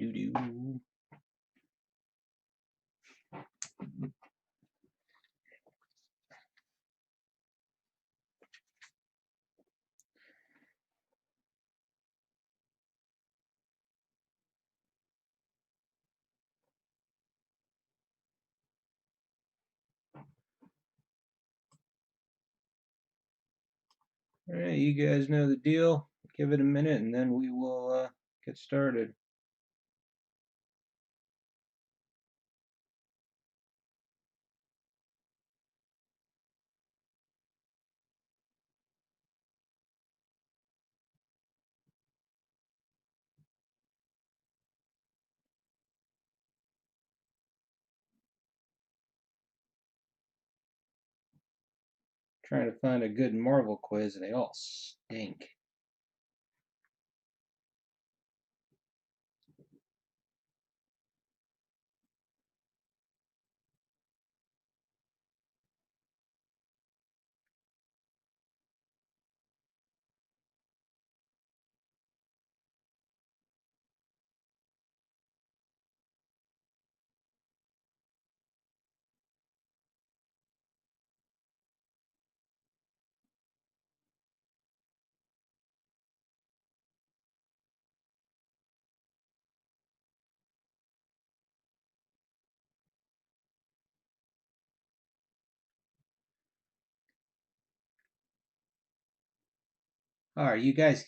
Doo-doo. All right, you guys know the deal. Give it a minute and then we will get started. Trying to find a good Marvel quiz, and they all stink. All right, you guys,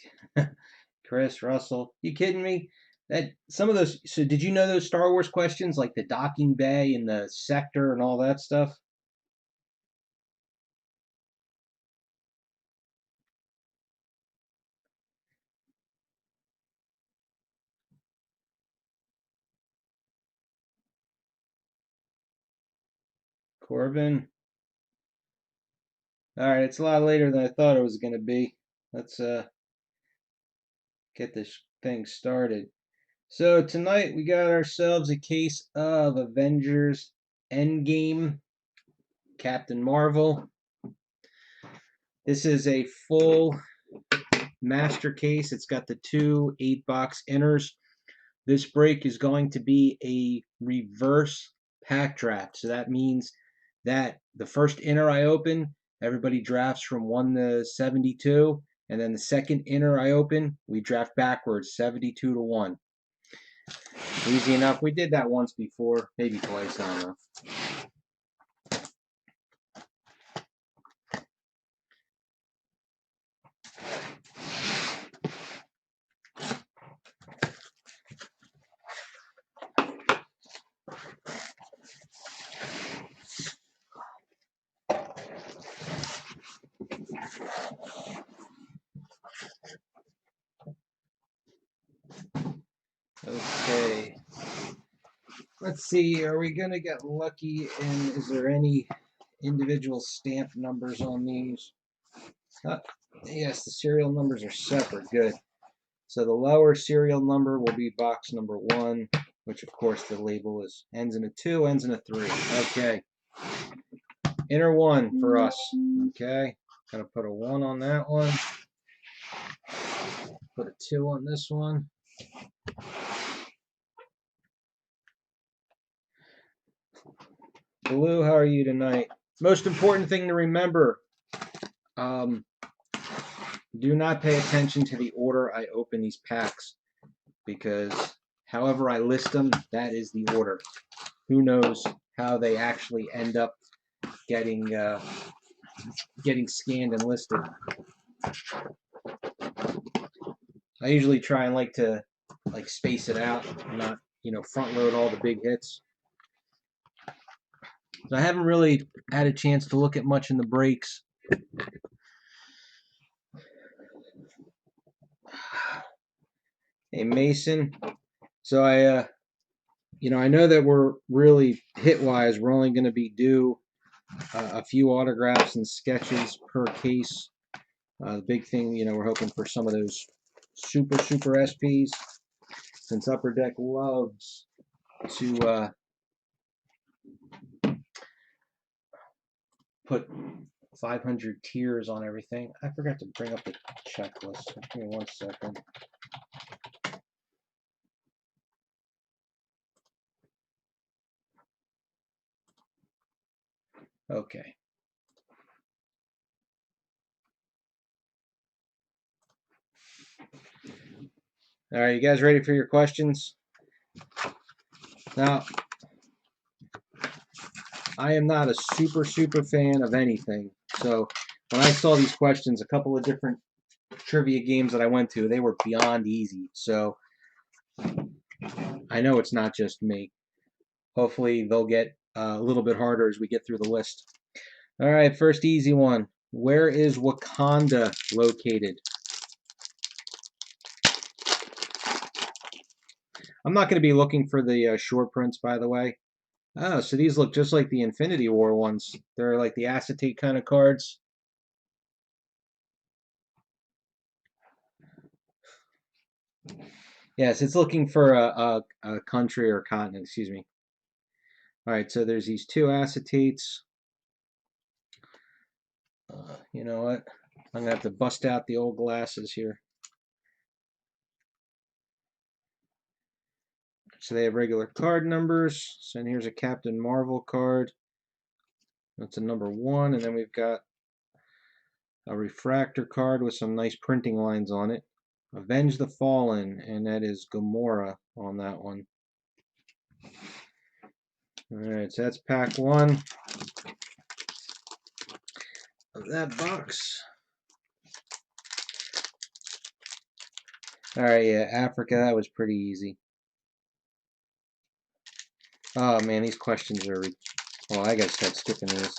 Chris, Russell, you kidding me? That some of those. So, did you know those Star Wars questions, like the docking bay and the sector and all that stuff? Corbin. All right, it's a lot later than I thought it was going to be. Let's get this thing started. So tonight we got ourselves a case of Avengers Endgame, Captain Marvel. This is a full master case. It's got the two 8-box inners. This break is going to be a reverse pack draft. So that means that the first inner I open, everybody drafts from 1 to 72. And then the second inner I open, we draft backwards, 72 to 1. Easy enough. We did that once before, maybe twice, I don't know. Okay. Let's see, are we going to get lucky, and is there any individual stamp numbers on these? Yes, the serial numbers are separate. Good. So the lower serial number will be box number 1, which of course the label is ends in a 2, ends in a 3. Okay. Inner 1 for us. Okay. Gonna put a 1 on that one. Put a 2 on this one. Blue, how are you tonight? Most important thing to remember, do not pay attention to the order I open these packs, because however I list them, that is the order. Who knows how they actually end up getting scanned and listed. I usually try and like to space it out, not front load all the big hits. So I haven't really had a chance to look at much in the breaks. Hey Mason, so I know that we're really hit-wise, we're only going to be due a few autographs and sketches per case. The big thing, we're hoping for some of those super SPs, since Upper Deck loves to put 500 tiers on everything. I forgot to bring up the checklist. Give me 1 second. Okay. All right, you guys ready for your questions? Now, I am not a super fan of anything. So when I saw these questions, a couple of different trivia games that I went to, they were beyond easy. So I know it's not just me. Hopefully they'll get a little bit harder as we get through the list. All right, first easy one. Where is Wakanda located? I'm not going to be looking for the short prints, by the way. Oh, so these look just like the Infinity War ones. They're like the acetate kind of cards. Yes, it's looking for a country or continent, excuse me. All right, so there's these two acetates. You know what? I'm going to have to bust out the old glasses here. So they have regular card numbers. So and here's a Captain Marvel card. That's a number 1. And then we've got a refractor card with some nice printing lines on it. Avenge the Fallen, and that is Gamora on that one. Alright, so that's pack 1 of that box. Alright, yeah, Africa, that was pretty easy. Oh man, these questions are... Well, I gotta start skipping these.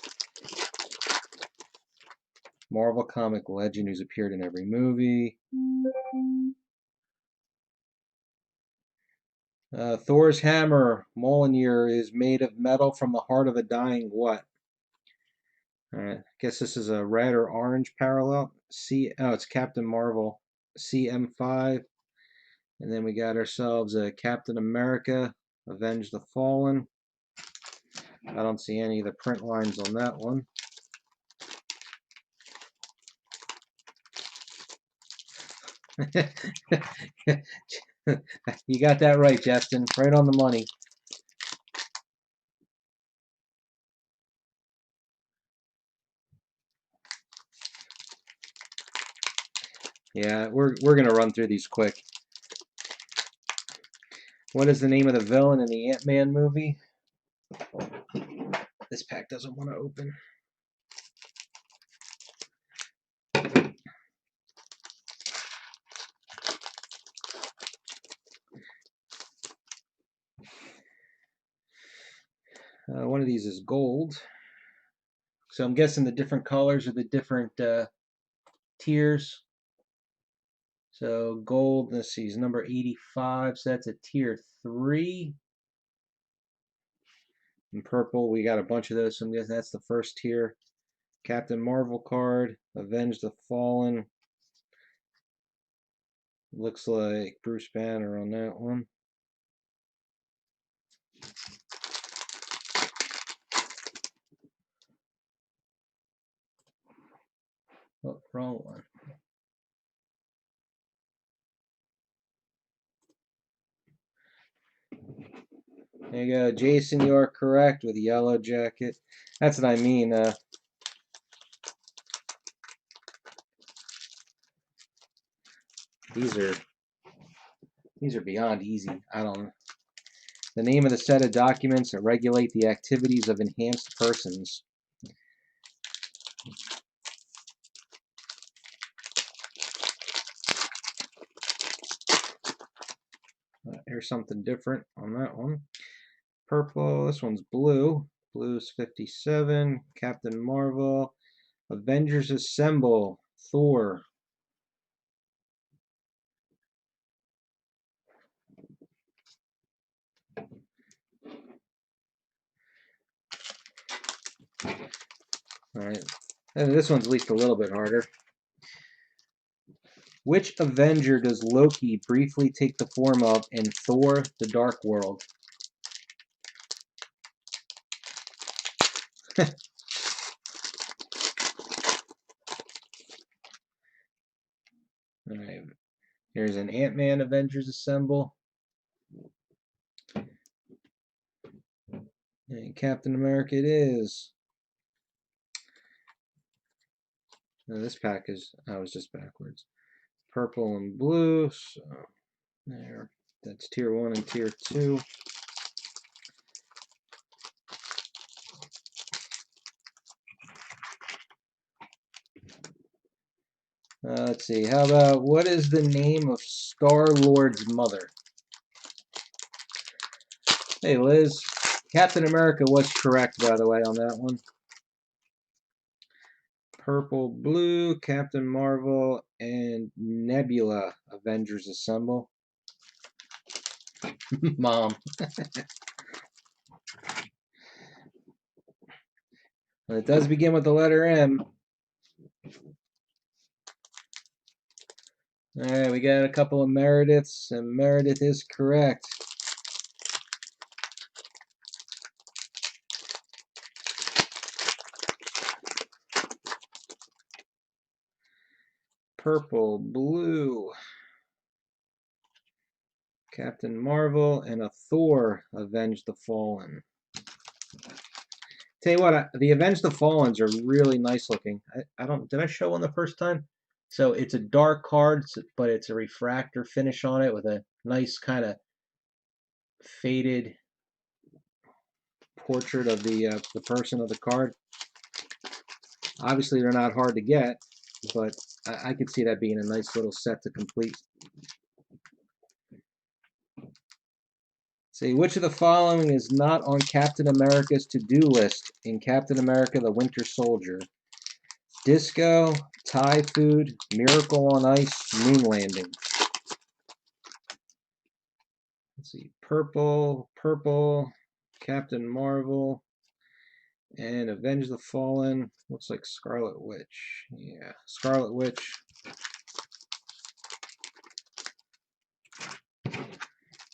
Marvel comic legend who's appeared in every movie. Thor's hammer, Mjolnir, is made of metal from the heart of a dying what? Alright, I guess this is a red or orange parallel. It's Captain Marvel, CM5. And then we got ourselves a Captain America, Avenge the Fallen. I don't see any of the print lines on that one. You got that right, Justin. Right on the money. Yeah, we're gonna run through these quick. What is the name of the villain in the Ant-Man movie? This pack doesn't want to open. One of these is gold. So I'm guessing the different colors are the different tiers. So gold, let's see, is number 85, so that's a tier 3. And purple, we got a bunch of those, so I'm guessing that's the first tier. Captain Marvel card, Avenge the Fallen. Looks like Bruce Banner on that one. Oh, wrong one. There you go, Jason, you are correct with Yellow Jacket. That's what I mean. These are beyond easy. I don't know. The name of the set of documents that regulate the activities of enhanced persons. Here's something different on that one. Purple, this one's blue. Blue's 57. Captain Marvel. Avengers Assemble. Thor. Alright. And this one's at least a little bit harder. Which Avenger does Loki briefly take the form of in Thor the Dark World? Alright. Here's an Ant-Man Avengers Assemble. And Captain America it is. Now this pack is, I was just backwards. Purple and blue. So there. That's tier 1 and tier 2. Let's see. How about, what is the name of Star-Lord's mother? Hey, Liz. Captain America was correct, by the way, on that one. Purple, blue, Captain Marvel, and Nebula. Avengers Assemble. Mom. It does begin with the letter M. Alright, we got a couple of Merediths, and Meredith is correct. Purple, blue, Captain Marvel, and a Thor, Avenge the Fallen. Tell you what, the Avenge the Fallens are really nice looking. I don't, did I show one the first time? So it's a dark card, but it's a refractor finish on it with a nice kind of faded portrait of the person of the card. Obviously, they're not hard to get, but I could see that being a nice little set to complete. See, which of the following is not on Captain America's to-do list in Captain America the Winter Soldier? Disco, Thai food, Miracle on Ice, Moon landing. Let's see, purple, purple, Captain Marvel, and Avenge the Fallen. Looks like Scarlet Witch. Yeah, Scarlet Witch.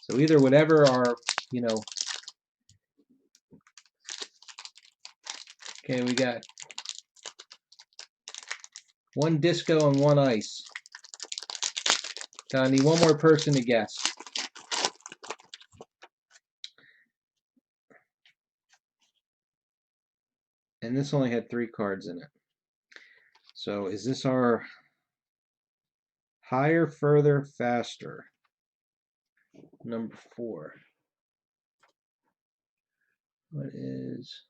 So either whatever are, you know. Okay, we got one disco and one ice. So I need one more person to guess. And this only had 3 cards in it. So is this our higher, further, faster? Number 4. What is...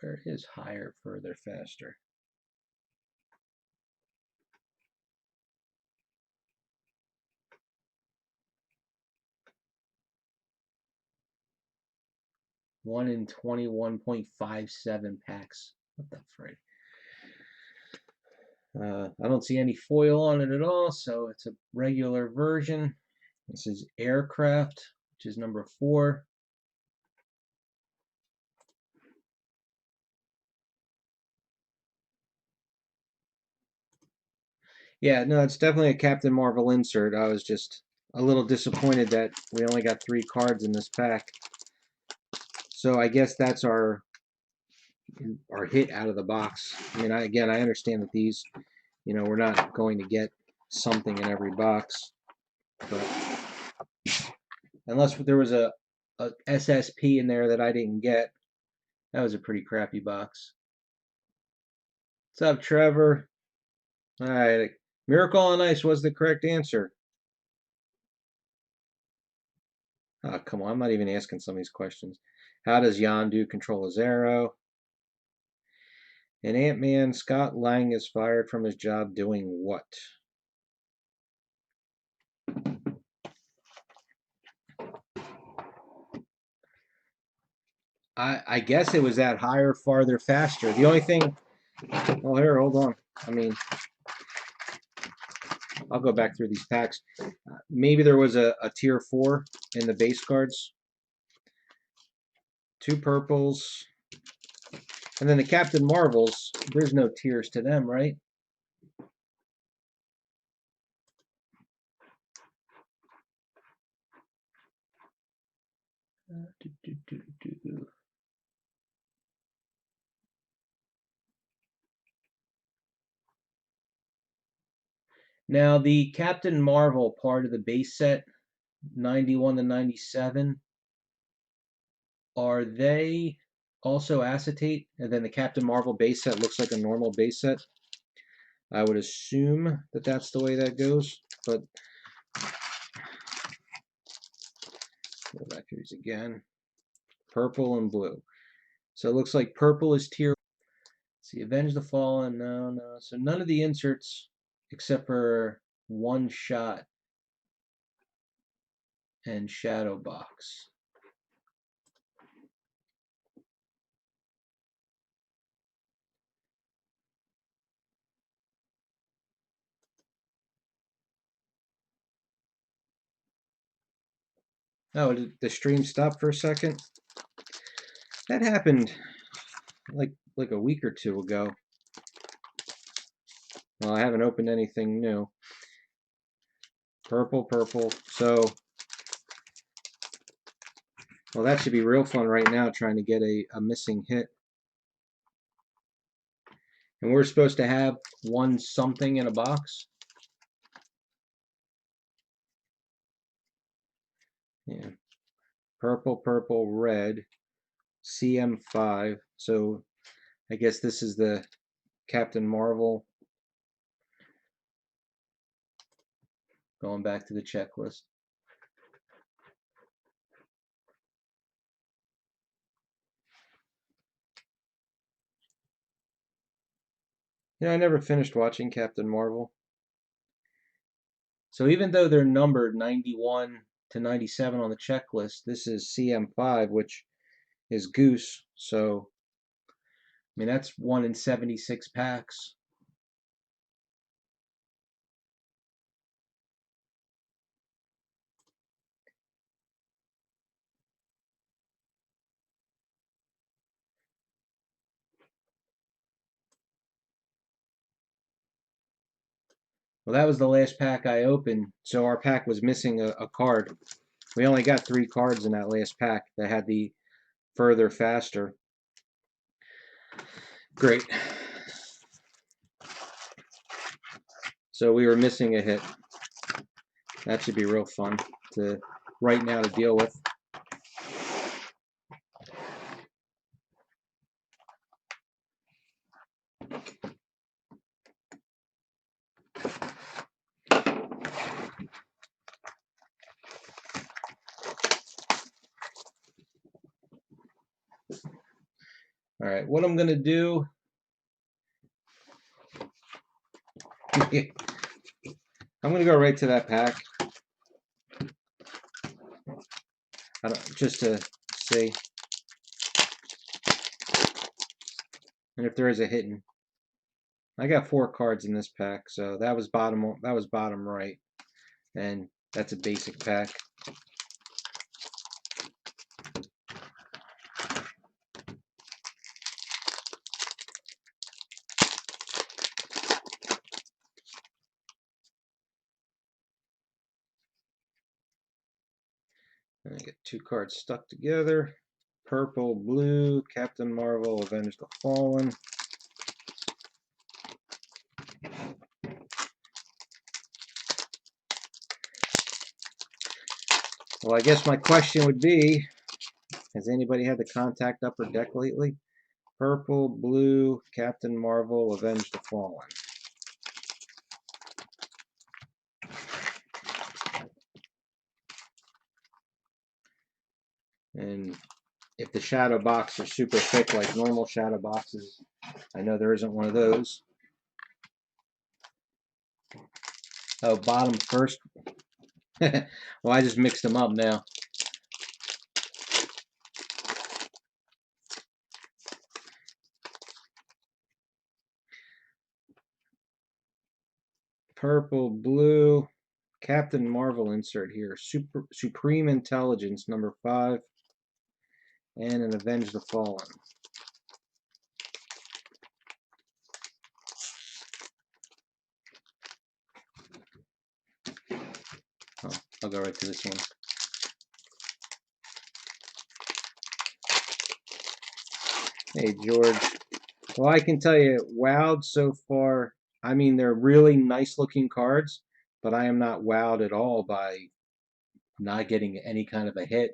Where is higher, further, faster? One in 21.57 packs. What the frick? I don't see any foil on it at all, so it's a regular version. This is Aircraft, which is number 4. Yeah, no, it's definitely a Captain Marvel insert. I was just a little disappointed that we only got 3 cards in this pack. So I guess that's our hit out of the box. I mean, again, I understand that these, you know, we're not going to get something in every box, but unless there was a SSP in there that I didn't get, that was a pretty crappy box. What's up, Trevor? All right, Miracle on Ice was the correct answer. Oh, come on, I'm not even asking some of these questions. How does Yondu control his arrow? In Ant-Man, Scott Lang is fired from his job doing what? I guess it was that higher, farther, faster. The only thing... Well, here, hold on. I mean, I'll go back through these packs. Maybe there was a tier 4 in the base cards. 2 purples. And then the Captain Marvels, there's no tiers to them, right? Now, the Captain Marvel part of the base set, 91 to 97, Are they also acetate? And then the Captain Marvel base set looks like a normal base set. I would assume that that's the way that goes, but go back to these again. Purple and blue. So it looks like purple is tier. Let's see, Avenge the Fallen. No, no. So none of the inserts except for one shot and shadow box. Oh, did the stream stop for a second? That happened like a week or two ago. Well, I haven't opened anything new. Purple, purple. So, well, that should be real fun right now, trying to get a missing hit. And we're supposed to have one something in a box. Yeah. Purple, purple, red. CM5. So I guess this is the Captain Marvel. Going back to the checklist. You know, I never finished watching Captain Marvel. So even though they're numbered 91 to 97 on the checklist, this is CM5, which is Goose. So, I mean, that's 1 in 76 packs. Well, that was the last pack I opened. So our pack was missing a card. We only got 3 cards in that last pack that had the further faster. Great. So we were missing a hit. That should be real fun to right now to deal with. All right, what I'm gonna do. I'm gonna go right to that pack. Just to see. And if there is a hidden. I got 4 cards in this pack, so that was bottom right. And that's a basic pack. And I get 2 cards stuck together. Purple, blue, Captain Marvel, Avenge the Fallen. Well, I guess my question would be, has anybody had the contact upper deck lately? Purple, blue, Captain Marvel, Avenge the Fallen. And if the shadow box are super thick like normal shadow boxes, I know there isn't one of those. Oh, bottom first. Well, I just mixed them up now. Purple, blue, Captain Marvel insert here. Supreme Intelligence number 5, and an Avenge the Fallen. Oh, I'll go right to this one. Hey, George. Well, I can tell you, wowed so far. I mean, they're really nice looking cards, but I am not wowed at all by not getting any kind of a hit.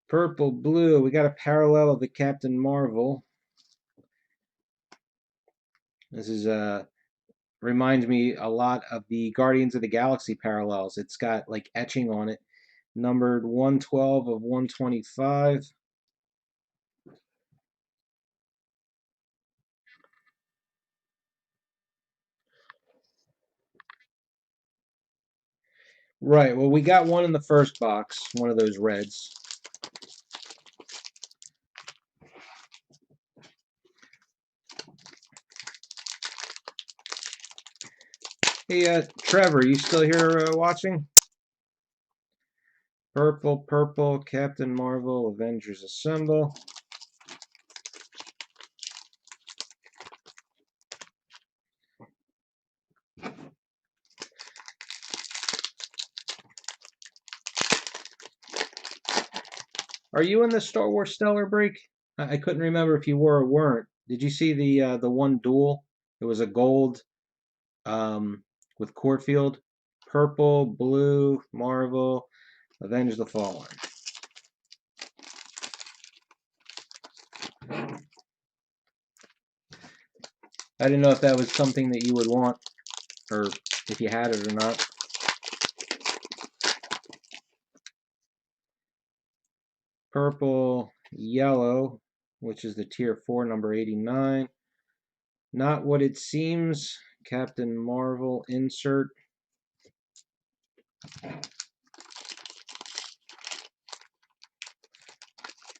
Purple, blue. We got a parallel of the Captain Marvel. This is reminds me a lot of the Guardians of the Galaxy parallels. It's got like etching on it. Numbered 112 of 125. Right, well, we got one in the first box, one of those reds. Hey, Trevor, you still here watching? Purple, purple, Captain Marvel, Avengers Assemble. Are you in the Star Wars Stellar break? I couldn't remember if you were or weren't. Did you see the one duel? It was a gold with Courtfield. Purple, blue, Marvel, Avenge the Fallen. I didn't know if that was something that you would want, or if you had it or not. Purple, yellow, which is the tier 4, number 89. Not what it seems. Captain Marvel insert.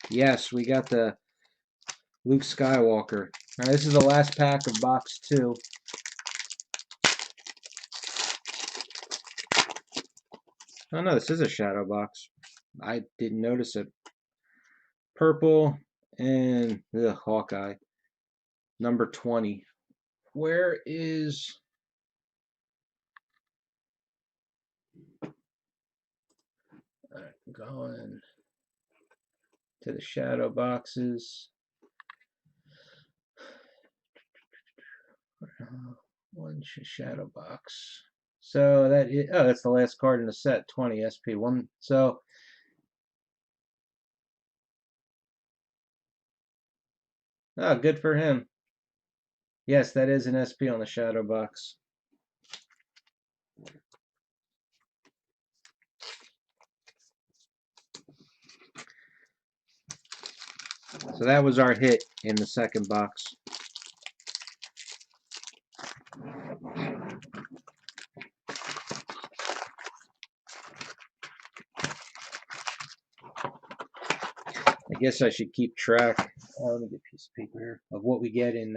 Yes, we got the Luke Skywalker. All right, this is the last pack of box 2. Oh no, this is a shadow box. I didn't notice it. Purple and the Hawkeye. Number 20. Where is... Alright, going to the shadow boxes. One shadow box. So that is, oh, that's the last card in the set, 20 SP1. So oh, good for him. Yes, that is an SP on the shadow box. So that was our hit in the second box. I guess I should keep track. Oh, let me get a piece of paper here of what we get in.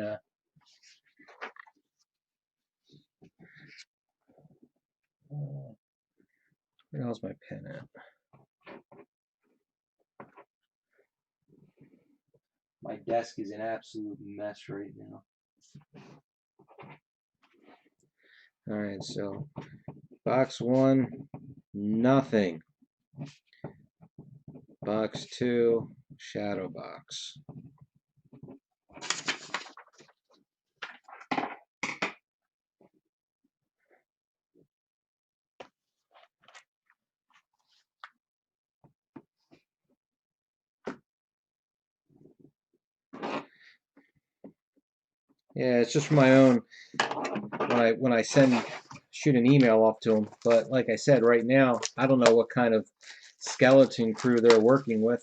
Where the hell's my pen at? My desk is an absolute mess right now. All right, so box 1, nothing. Box 2, shadow box. Yeah, it's just for my own when I shoot an email off to them. But like I said, right now I don't know what kind of skeleton crew they're working with.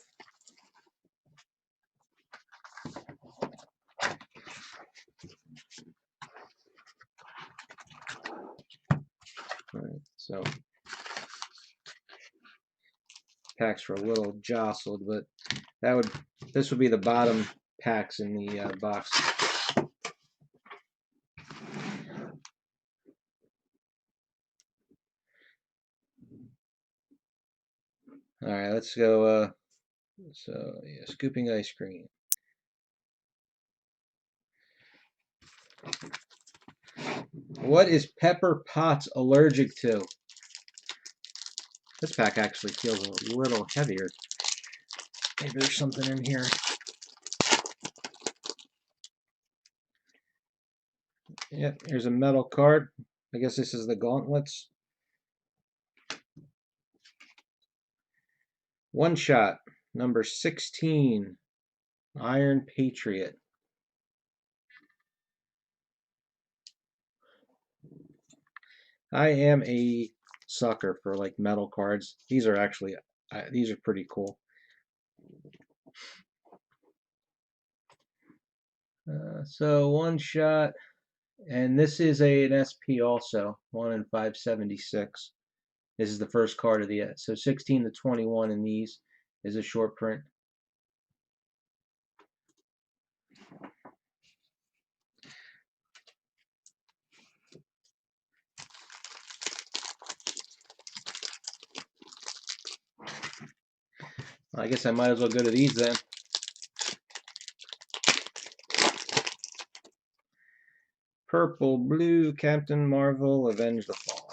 All right, so packs were a little jostled, but this would be the bottom packs in the box. All right, let's go. So yeah, scooping ice cream. What is Pepper Potts allergic to? This pack actually feels a little heavier. Maybe there's something in here. Yep, here's a metal card. I guess this is the gauntlets. One shot. number 16, Iron Patriot. I am a sucker for like metal cards. These are actually, these are pretty cool. So one shot, and this is an SP also, 1 in 576. This is the first card of the so 16 to 21 in these is a short print. I guess I might as well go to these then. Purple, blue, Captain Marvel, Avenge the Fallen.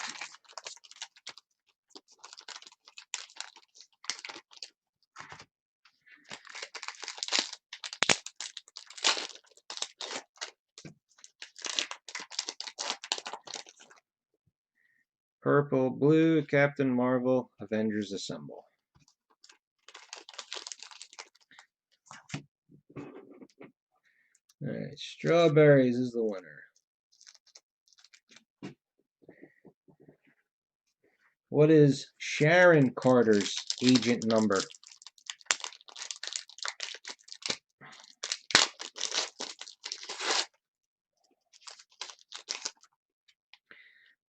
Purple, blue, Captain Marvel, Avengers Assemble. Alright, Strawberries is the winner. What is Sharon Carter's agent number?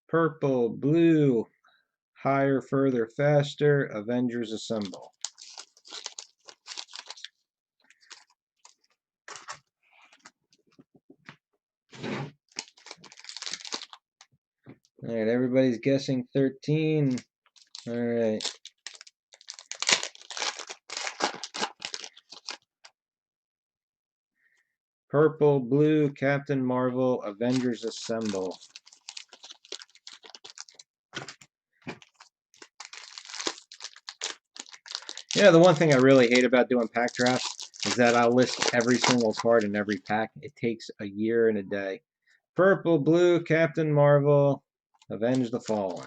Purple, blue, higher, further, faster, Avengers Assemble. Alright, everybody's guessing 13. Alright. Purple, blue, Captain Marvel, Avengers Assemble. Yeah, the one thing I really hate about doing pack drafts is that I'll list every single card in every pack. It takes a year and a day. Purple, blue, Captain Marvel, Avenge the Fallen.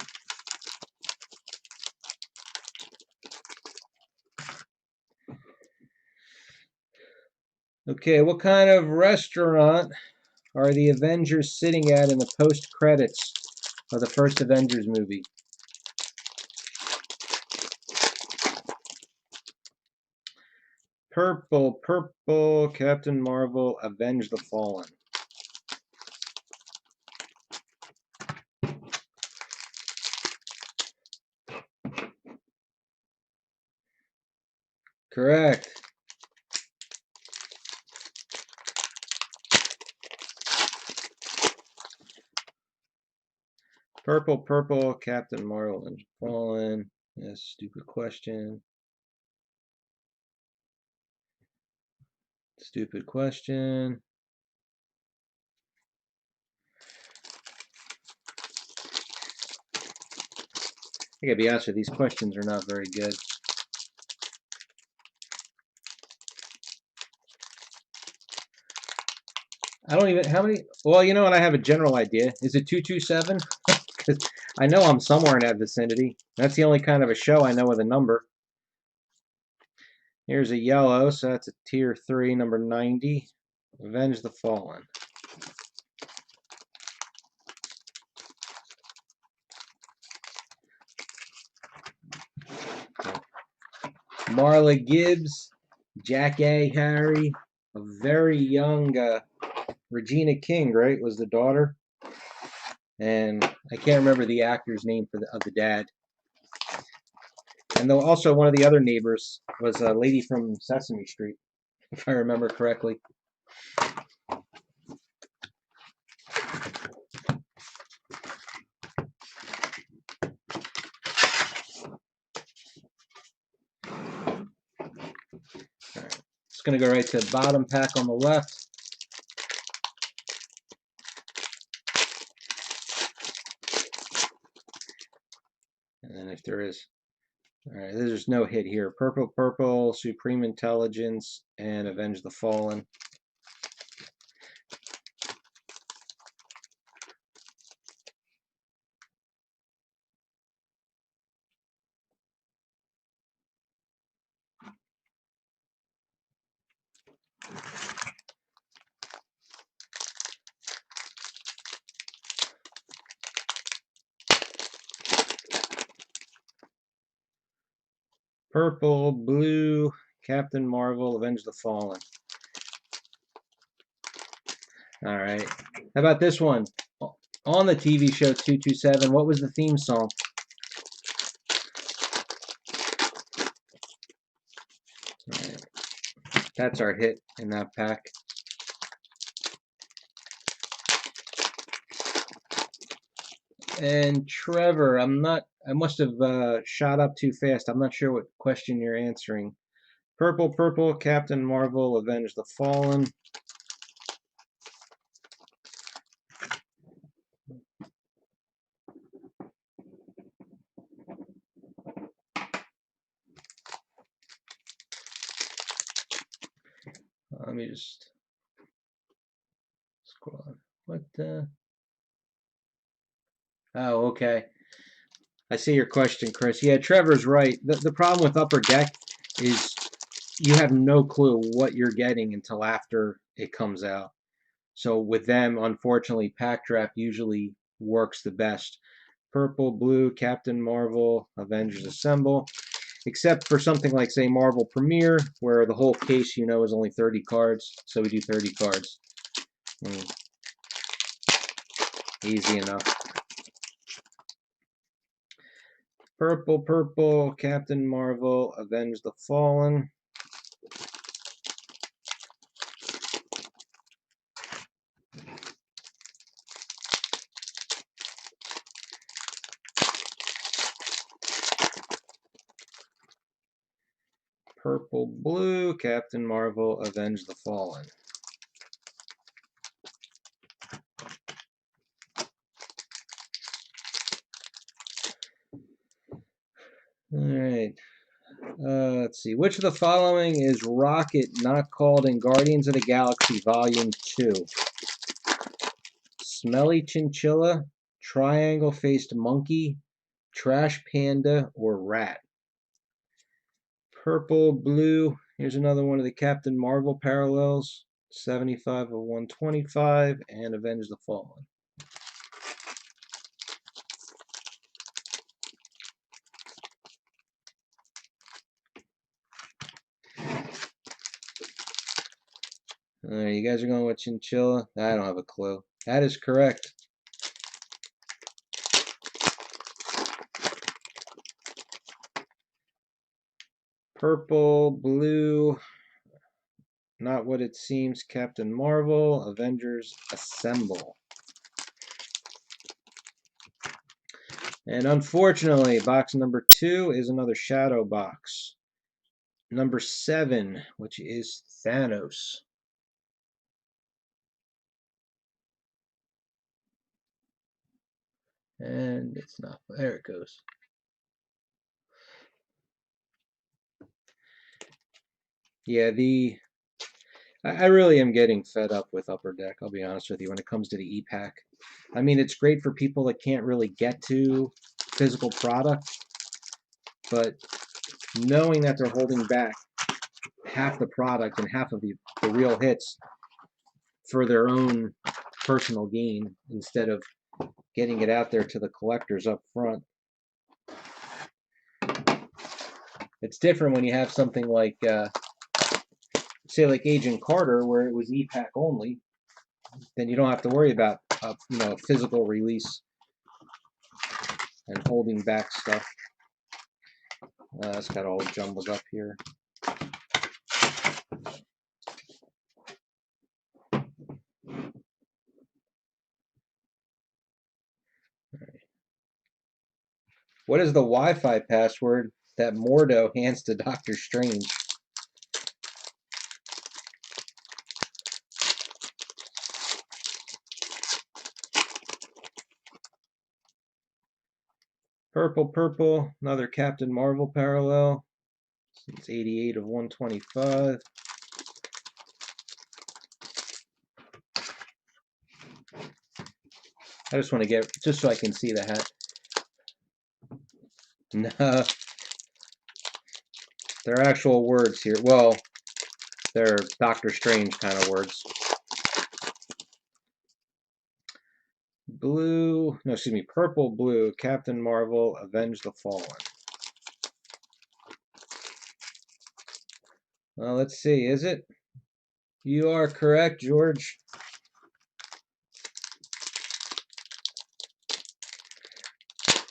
Okay, what kind of restaurant are the Avengers sitting at in the post-credits of the first Avengers movie? Purple, purple, Captain Marvel, Avenge the Fallen. Correct. Purple, purple, Captain Marvel, Avenge the Fallen. Yes, stupid question. Stupid question. I gotta be honest with you, these questions are not very good. I don't even, how many, well, you know what, I have a general idea. Is it 227? Because I know I'm somewhere in that vicinity. That's the only kind of a show I know with a number. Here's a yellow, so that's a tier 3, number 90. Avenge the Fallen. Marla Gibbs, Jack A. Harry, a very young Regina King, right, was the daughter. And I can't remember the actor's name for of the dad. And though also one of the other neighbors was a lady from Sesame Street, if I remember correctly. Right. It's going to go right to the bottom pack on the left. And then if there is, all right, there's no hit here. Purple, purple, Supreme Intelligence, and Avenge the Fallen. Purple, blue, Captain Marvel, Avenge the Fallen. All right. How about this one? On the TV show 227, what was the theme song? All right. That's our hit in that pack. And Trevor, I must have shot up too fast. I'm not sure what question you're answering. Purple, purple, Captain Marvel, Avenge the Fallen. Let me just scroll on. What Oh, okay. I see your question, Chris. Yeah, Trevor's right. The problem with Upper Deck is you have no clue what you're getting until after it comes out. So with them, unfortunately, Pack Draft usually works the best. Purple, blue, Captain Marvel, Avengers Assemble. Except for something like, say, Marvel Premiere, where the whole case, is only 30 cards. So we do 30 cards. Easy enough. Purple, purple, Captain Marvel, Avenge the Fallen. Purple, blue, Captain Marvel, Avenge the Fallen. Alright. Let's see. Which of the following is Rocket not called in Guardians of the Galaxy Volume 2? Smelly Chinchilla, Triangle-Faced Monkey, Trash Panda, or Rat? Purple, blue. Here's another one of the Captain Marvel parallels. 75 of 125, and Avenge the Fallen. You guys are going with Chinchilla? I don't have a clue. That is correct. Purple, blue, not what it seems, Captain Marvel, Avengers Assemble. And unfortunately, box number 2 is another shadow box. Number 7, which is Thanos. And it's not. There it goes. Yeah, I really am getting fed up with Upper Deck, I'll be honest with you, when it comes to the E-Pack. I mean, it's great for people that can't really get to physical product, but knowing that they're holding back half the product and half of the real hits for their own personal gain instead of getting it out there to the collectors up front. It's different when you have something like, say, like Agent Carter, where it was E-Pack only. Then you don't have to worry about a physical release and holding back stuff. It's got all jumbled up here. What is the Wi-Fi password that Mordo hands to Doctor Strange? Purple, purple, another Captain Marvel parallel. It's 88 of 125. I just want to get, just so I can see the hat. No. There are actual words here. Well, they're Doctor Strange kind of words. Blue, no, excuse me, purple, blue, Captain Marvel, Avenge the Fallen. Well, let's see. Is it? You are correct, George.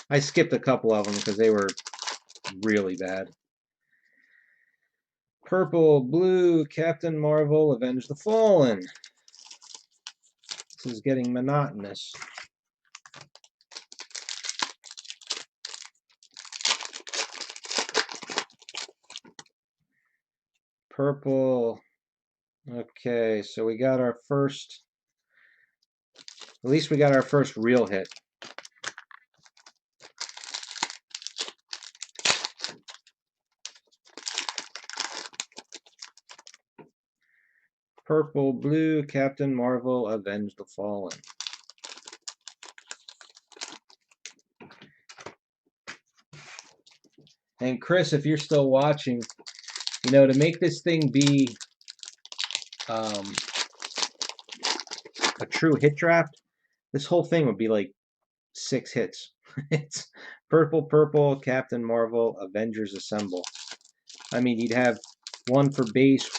I skipped a couple of them because they were really bad. Purple, blue, Captain Marvel, Avenge the Fallen. This is getting monotonous. Purple. Okay, so we got our first, at least we got our first real hit. Purple, blue, Captain Marvel, Avenge the Fallen. And Chris, if you're still watching, you know, to make this thing be a true hit draft, this whole thing would be like 6 hits. It's purple, purple, Captain Marvel, Avengers Assemble. I mean, you'd have one for base,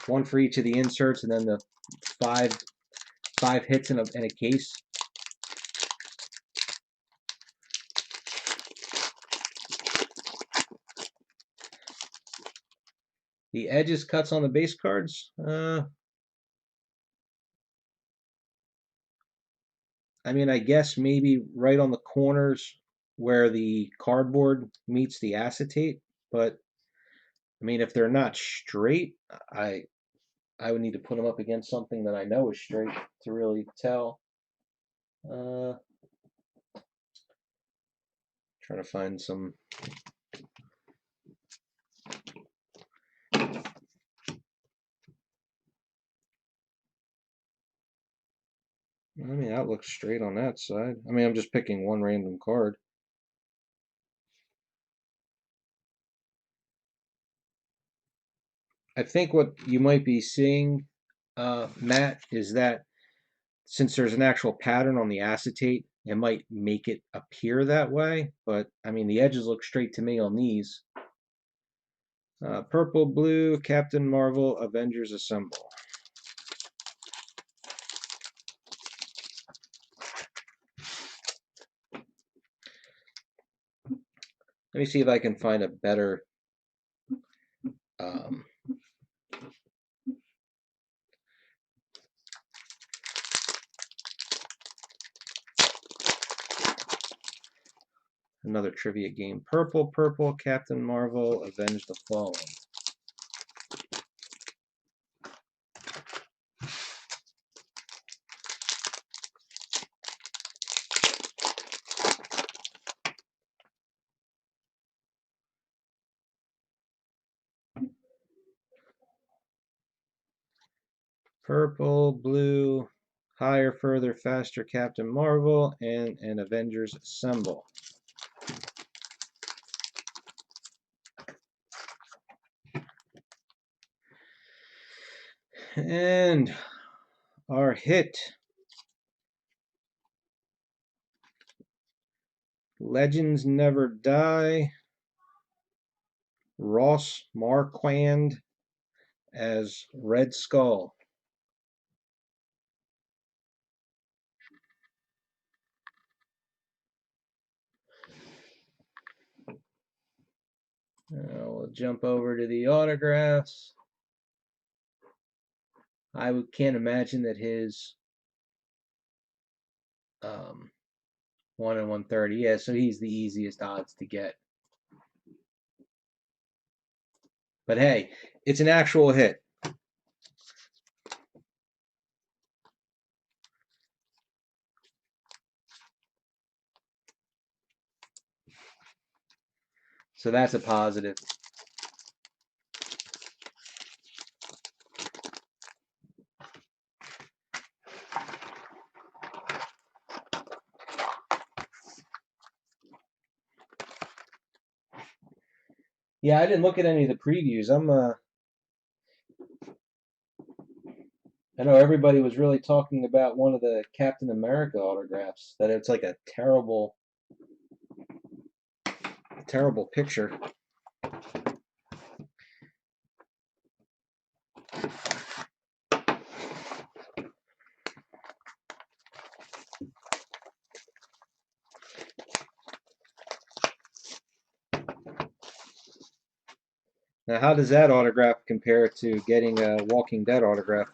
one for each of the inserts, and then the five hits in a case. The edges cuts on the base cards. I mean, I guess maybe right on the corners where the cardboard meets the acetate, but I mean, if they're not straight, I would need to put them up against something that I know is straight to really tell. Trying to find some. I mean, that looks straight on that side. I mean, I'm just picking one random card. I think what you might be seeing, Matt, is that since there's an actual pattern on the acetate, it might make it appear that way. But I mean, the edges look straight to me on these. Purple, blue, Captain Marvel, Avengers Assemble. Let me see if I can find a better another trivia game. Purple, purple, Captain Marvel, Avenge the Fallen. Purple, blue, higher, further, faster, Captain Marvel, and an Avengers Assemble. And our hit, Legends Never Die, Ross Marquand as Red Skull. We'll jump over to the autographs. Can't imagine that his 1 in 130. Yeah, so he's the easiest odds to get. But hey, it's an actual hit. So that's a positive. Yeah, I didn't look at any of the previews. I know everybody was really talking about one of the Captain America autographs, that it's like a terrible picture. Now, how does that autograph compare to getting a Walking Dead autograph?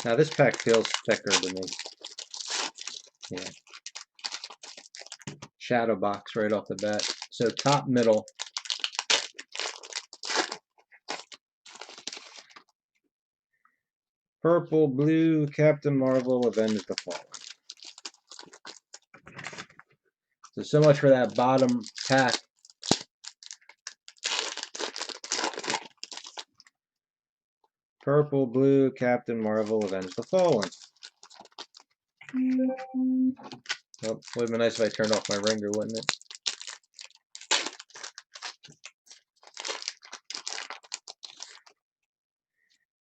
Now, this pack feels thicker to me. Yeah. Shadow box right off the bat. So top, middle. Purple, blue, Captain Marvel, Avengers the Fallen. So much for that bottom pack. Purple, blue, Captain Marvel, Avengers the Fallen. Oh, would have been nice if I turned off my ringer, wouldn't it?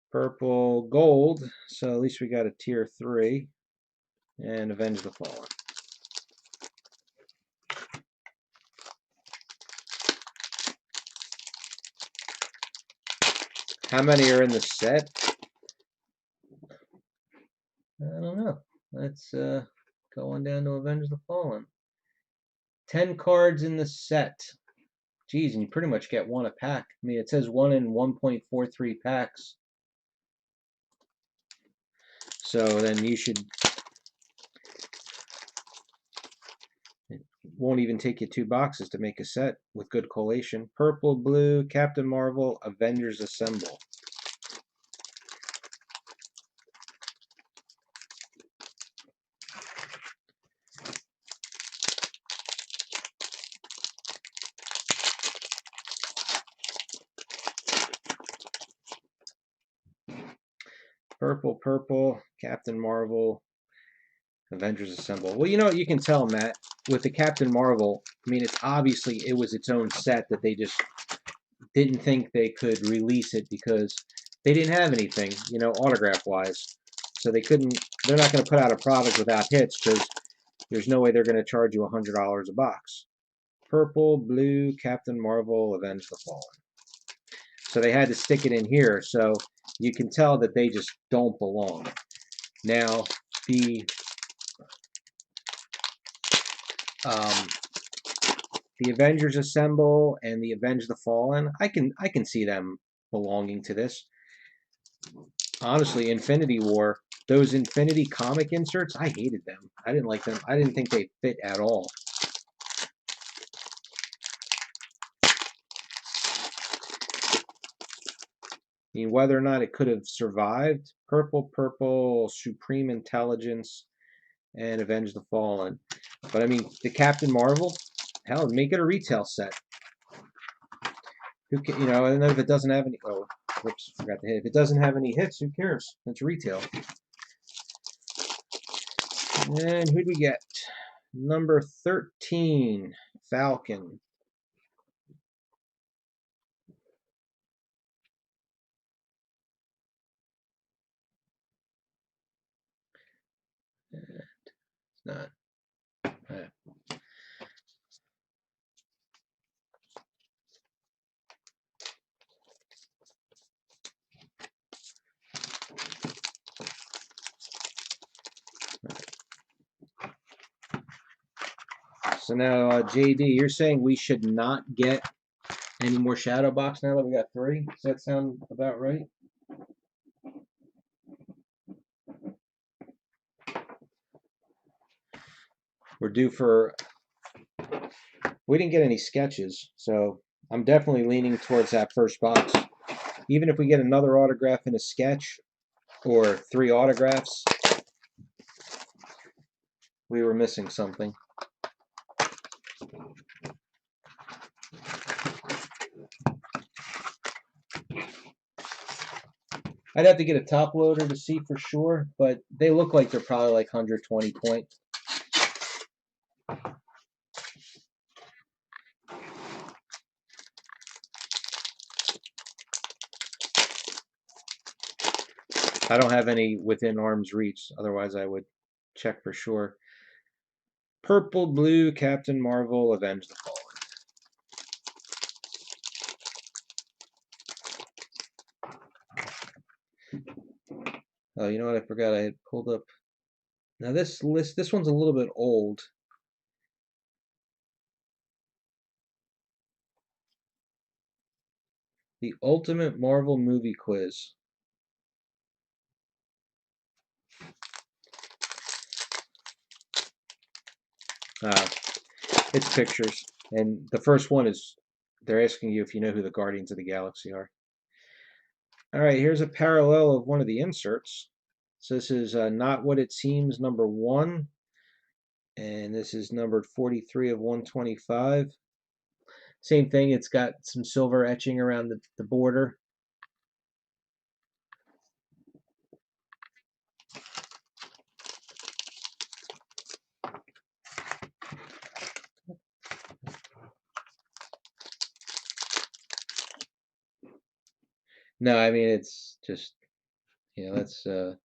Purple, gold. So at least we got a tier 3. And Avenge the Fallen. How many are in the set? I don't know. Let's go on down to Avenge the Fallen. 10 cards in the set. Geez, and you pretty much get one a pack. I mean, it says 1 in 1.43 packs. So then you should... It won't even take you 2 boxes to make a set with good collation. Purple, blue, Captain Marvel, Avengers Assemble. Purple, purple, Captain Marvel, Avengers Assemble. Well, you know what you can tell, Matt, with the Captain Marvel, I mean, it's obviously it was its own set that they just didn't think they could release it because they didn't have anything, you know, autograph-wise. So they couldn't, they're not going to put out a product without hits because there's no way they're going to charge you $100 a box. Purple, blue, Captain Marvel, Avenge the Fallen. So they had to stick it in here. So you can tell that they just don't belong. Now, the Avengers Assemble and the Avenge the Fallen, I can see them belonging to this. Honestly, Infinity War, those Infinity comic inserts, I hated them. I didn't like them. I didn't think they fit at all. I mean, whether or not it could have survived, Purple, Purple, Supreme Intelligence, and Avenge the Fallen. But I mean, the Captain Marvel, hell, make it a retail set. Who can, you know, and then if it doesn't have any, oh, whoops, forgot to hit. If it doesn't have any hits, who cares? It's retail. And who do we get? Number 13, Falcon. It's not. So now, JD, you're saying we should not get any more shadow box now that we got 3? Does that sound about right? We're due for... We didn't get any sketches, so I'm definitely leaning towards that first box. Even if we get another autograph in a sketch, or 3 autographs, we were missing something. I'd have to get a top loader to see for sure, but they look like they're probably like 120 point. I don't have any within arm's reach, otherwise I would check for sure. Purple, blue, Captain Marvel, Avenge the Fallen. Oh, you know what? I forgot I had pulled up. Now this list, this one's a little bit old. The Ultimate Marvel Movie Quiz. Ah, it's pictures. And the first one is they're asking you if you know who the Guardians of the Galaxy are. All right, here's a parallel of one of the inserts. So this is Not What It Seems, number 1. And this is numbered 43 of 125. Same thing, it's got some silver etching around the border. No, I mean, it's just, that's, then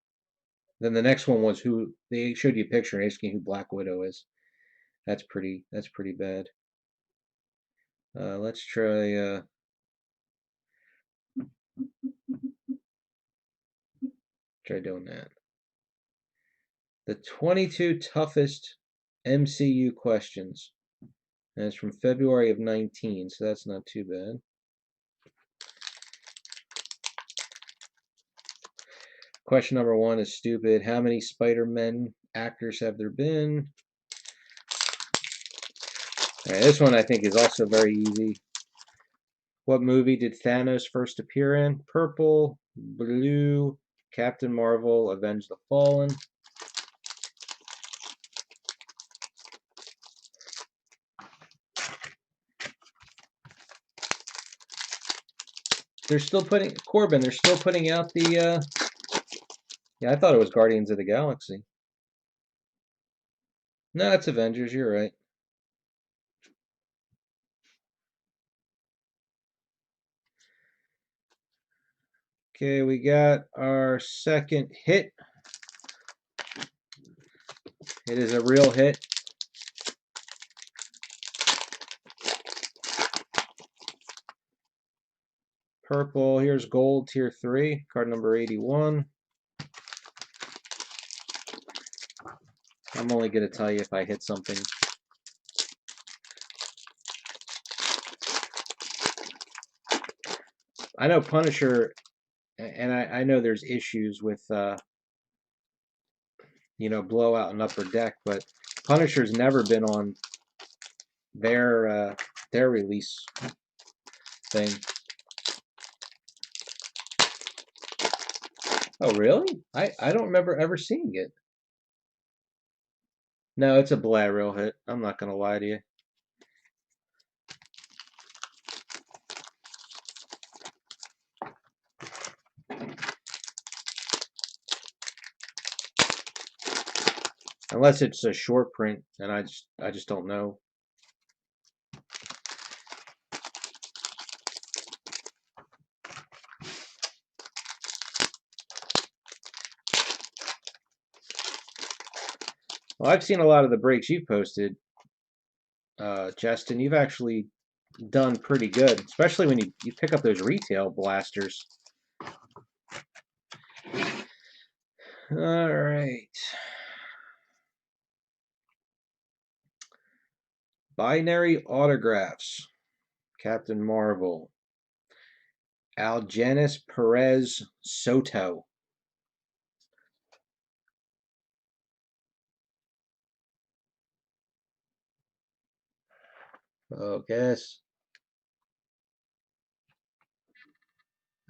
the next one was who, they showed you a picture asking who Black Widow is. That's pretty bad. Let's try doing that. The 22 toughest MCU questions. And it's from February of 19, so that's not too bad. Question number 1 is stupid. How many Spider-Man actors have there been? All right, this one I think is also very easy. What movie did Thanos first appear in? Purple, blue, Captain Marvel, Avenge the Fallen. They're still putting Corbin. They're still putting out the. Yeah, I thought it was Guardians of the Galaxy. No, it's Avengers. You're right. Okay, we got our second hit. It is a real hit. Purple. Here's gold, tier 3, card number 81. I'm only going to tell you if I hit something. I know Punisher, and I know there's issues with, Blowout and Upper Deck, but Punisher's never been on their release thing. Oh, really? I don't remember ever seeing it. No, it's a real hit. I'm not going to lie to you. Unless it's a short print, and I just don't know. Well, I've seen a lot of the breaks you posted, Justin. You've actually done pretty good, especially when you pick up those retail blasters. All right. Binary autographs. Captain Marvel. Algenis Perez Soto. Oh, guess.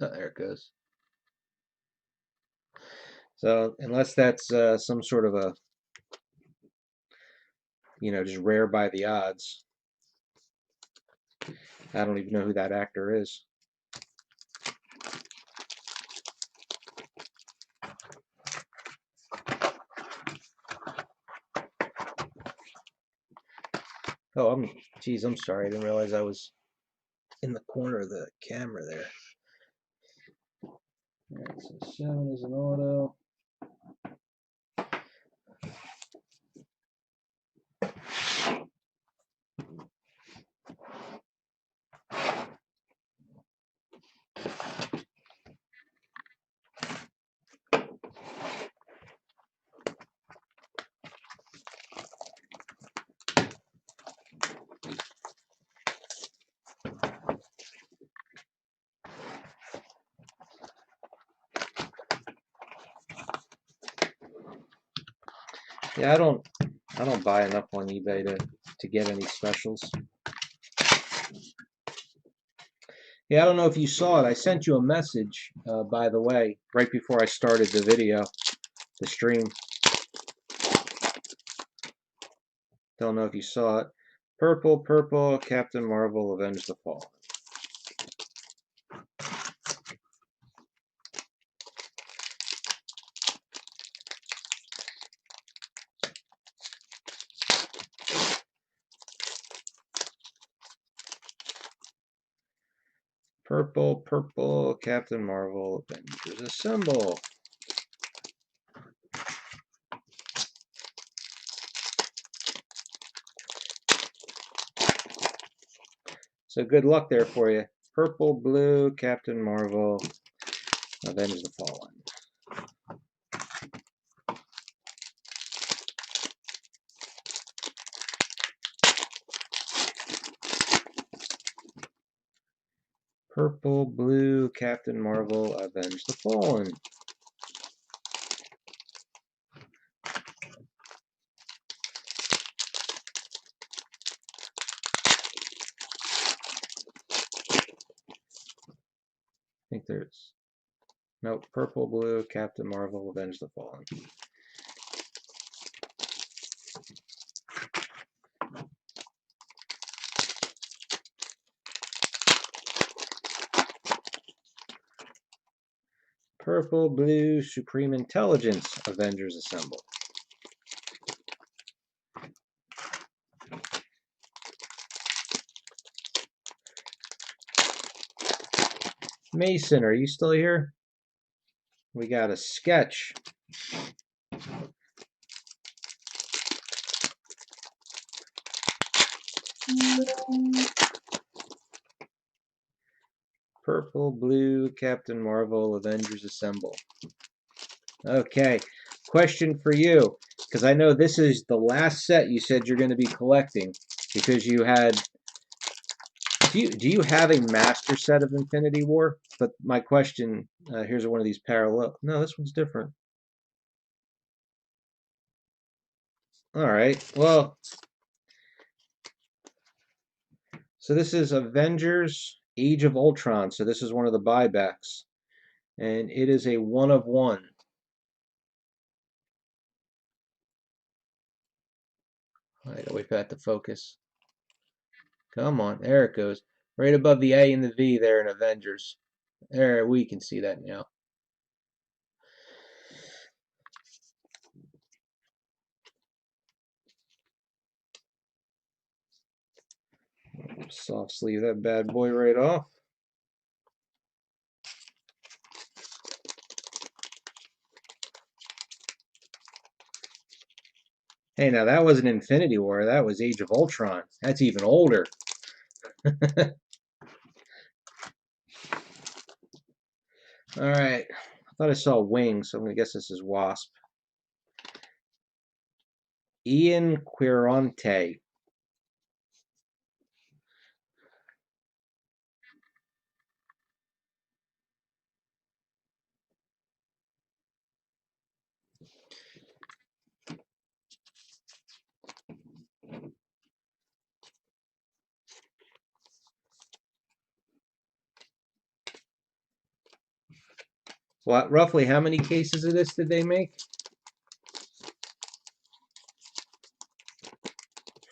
Oh, there it goes. So unless that's some sort of a, just rare by the odds, I don't even know who that actor is. Oh, I'm sorry. I didn't realize I was in the corner of the camera there. All right, so 7 is an auto. Yeah, I don't buy enough on eBay to get any specials. Yeah, I don't know if you saw it. I sent you a message, by the way, right before I started the video, the stream. Don't know if you saw it. Purple, Captain Marvel, Avenge the Fall. Purple, Captain Marvel, Avengers Assemble. So good luck there for you. Purple, blue, Captain Marvel, Avenge the Fallen. Purple, blue, Captain Marvel, Avenge the Fallen. I think there's... Nope, purple, blue, Captain Marvel, Avenge the Fallen. Purple, blue, Supreme Intelligence, Avengers Assemble. Mason, are you still here? We got a sketch. Purple, blue, Captain Marvel, Avengers Assemble. Okay, question for you, because I know this is the last set you said you're going to be collecting, because you had... Do you have a master set of Infinity War? But my question, here's one of these parallel... No, this one's different. All right, well... So this is Avengers Age of Ultron. So this is one of the buybacks. And it is a 1 of 1. I gotta wait for that to focus. Come on, there it goes. Right above the A and the V there in Avengers. There, we can see that now. Soft sleeve that bad boy right off. Hey, now that wasn't Infinity War. That was Age of Ultron. That's even older. All right. I thought I saw wings, so I'm going to guess this is Wasp. Ian Quironte. What, roughly how many cases of this did they make?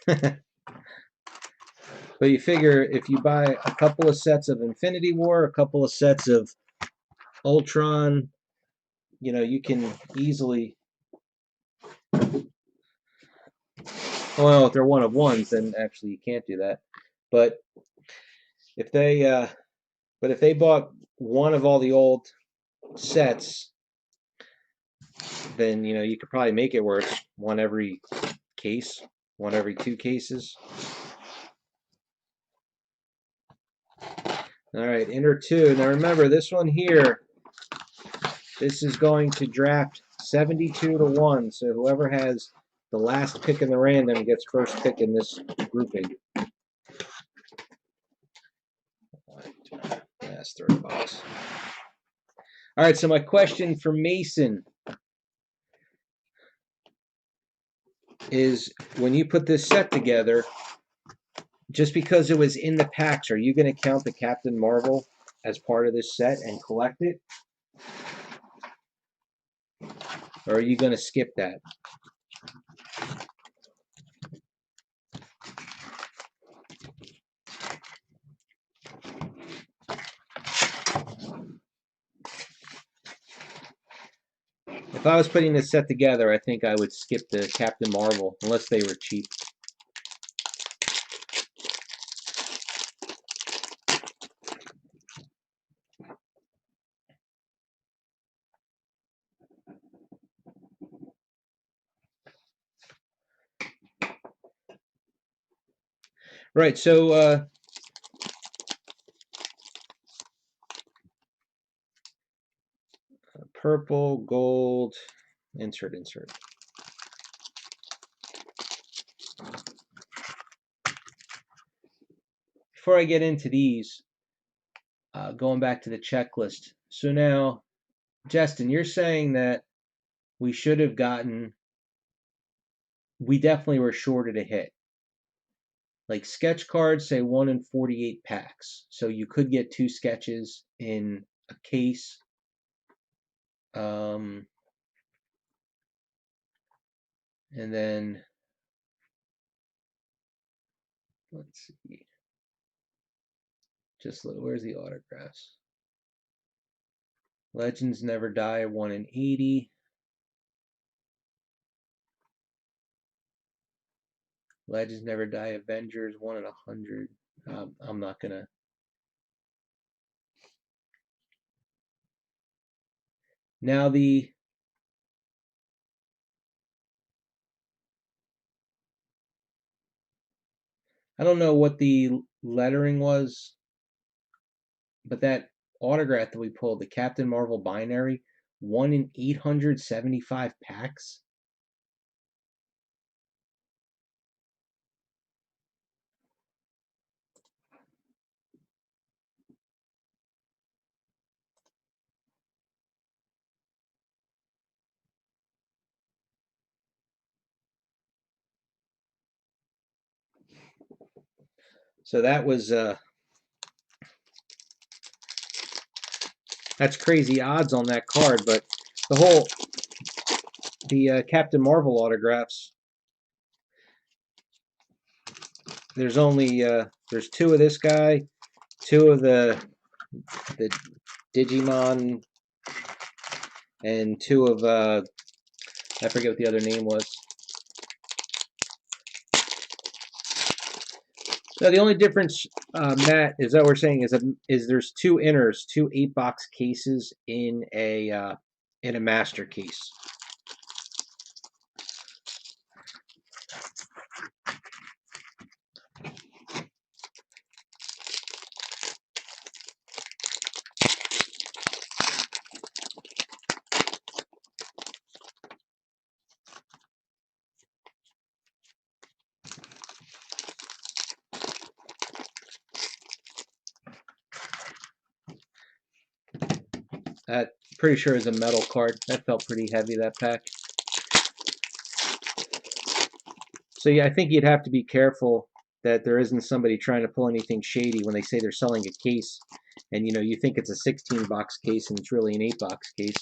But you figure if you buy a couple of sets of Infinity War, a couple of sets of Ultron, you know, you can easily... Well, if they're 1 of 1s, then actually you can't do that. But if they bought one of all the old sets, then, you know, you could probably make it where it's one every case, one every 2 cases. All right, inner 2. Now remember, this one here, this is going to draft 72 to 1. So whoever has the last pick in the random gets first pick in this grouping. That's $30. All right, so my question for Mason. is when you put this set together, just because it was in the packs, are you going to count the Captain Marvel as part of this set and collect it? Or are you going to skip that? If I was putting this set together, I think I would skip the Captain Marvel, unless they were cheap. Right, so purple, gold, insert. Before I get into these, going back to the checklist. So now, Justin, you're saying that we should have gotten, we definitely were shorted a hit. Like sketch cards say 1 in 48 packs. So you could get 2 sketches in a case. And then, let's see. Just where's the autographs? Legends Never Die, 1 in 80. Legends Never Die Avengers, 1 in 100. I'm not gonna. Now I don't know what the lettering was, but that autograph that we pulled, the Captain Marvel binary, 1 in 875 packs. So that was that's crazy odds on that card, but the Captain Marvel autographs, there's only there's 2 of this guy, 2 of the Digimon, and 2 of I forget what the other name was. Now the only difference, Matt, is that we're saying is there's 2 inners, 2 8-box cases in a master case. That pretty sure is a metal card. That felt pretty heavy, that pack. So yeah, I think you'd have to be careful that there isn't somebody trying to pull anything shady when they say they're selling a case, and you think it's a 16-box case and it's really an 8-box case.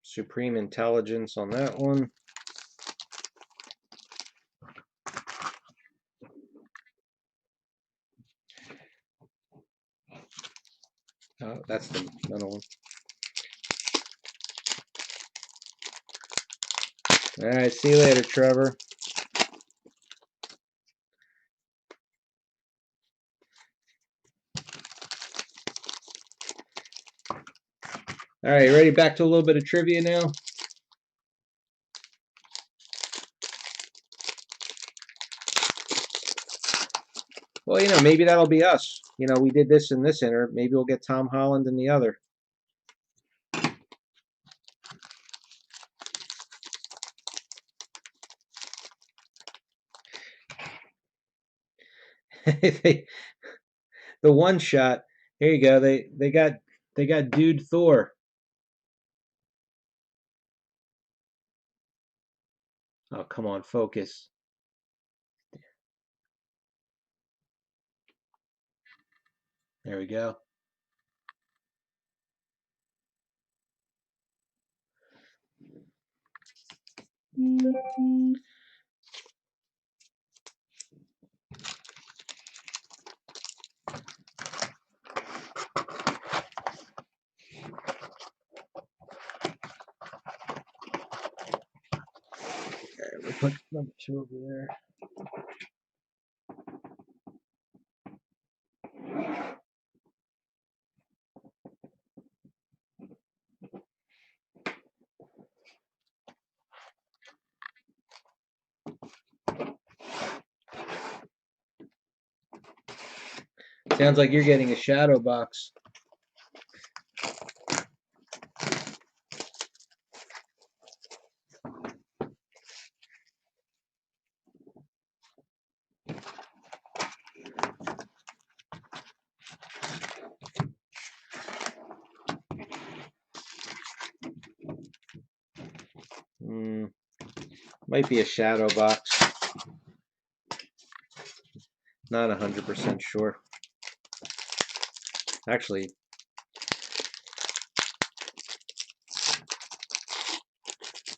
Supreme Intelligence on that one. Oh, that's the metal one. All right, see you later, Trevor. All right, ready? Back to a little bit of trivia now. Well, maybe that'll be us. We did this in this inner. Maybe we'll get Tom Holland in the other. The one shot. Here you go. They got Dude Thor. Oh, come on, focus. There we go. We'll put number 2 over there. Sounds like you're getting a shadow box. Might be a shadow box. Not 100% sure. Actually,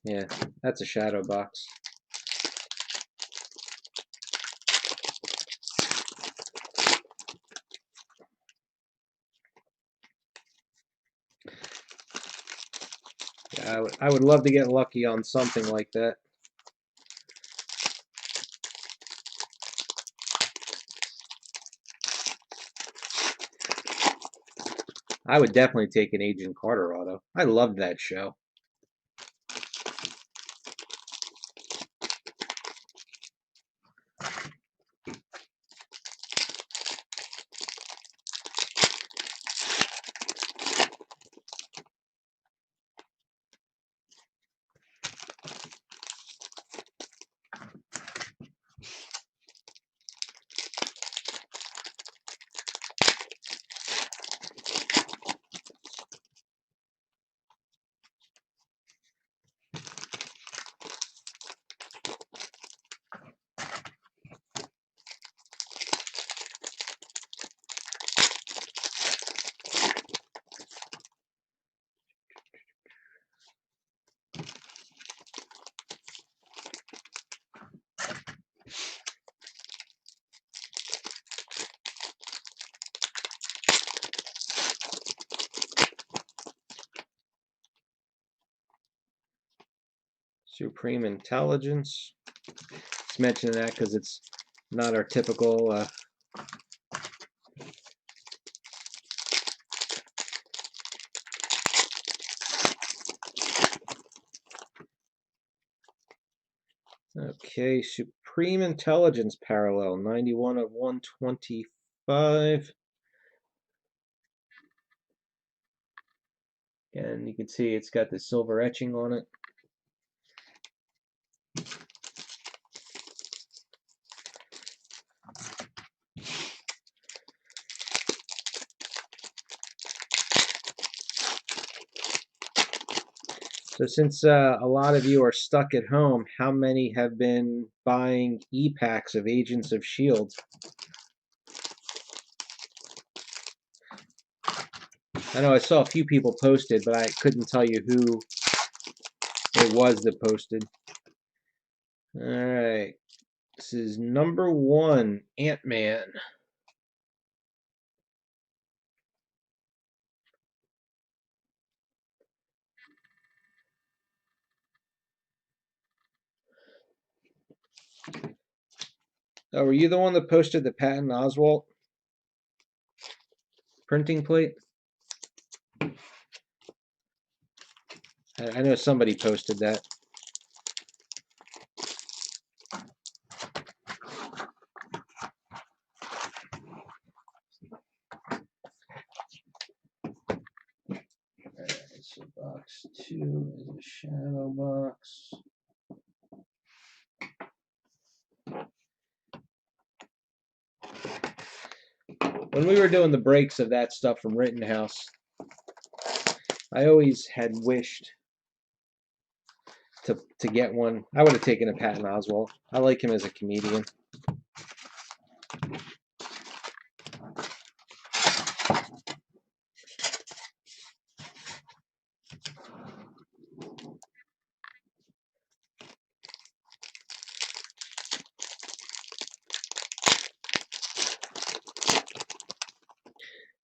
yeah, that's a shadow box. Yeah, I would love to get lucky on something like that. I would definitely take an Agent Carter auto. I loved that show. Supreme Intelligence. Just mentioning that because it's not our typical okay, Supreme Intelligence parallel, 91 of 125. And you can see it's got the silver etching on it. So since a lot of you are stuck at home, how many have been buying e-packs of Agents of S.H.I.E.L.D.? I know I saw a few people posted, but I couldn't tell you who it was that posted. All right. This is number 1, Ant-Man. Oh, were you the one that posted the Patton Oswalt printing plate? I know somebody posted that. Box 2 is a shadow box. When we were doing the breaks of that stuff from Rittenhouse, I always had wished to get one. I would have taken a Patton Oswalt. I like him as a comedian.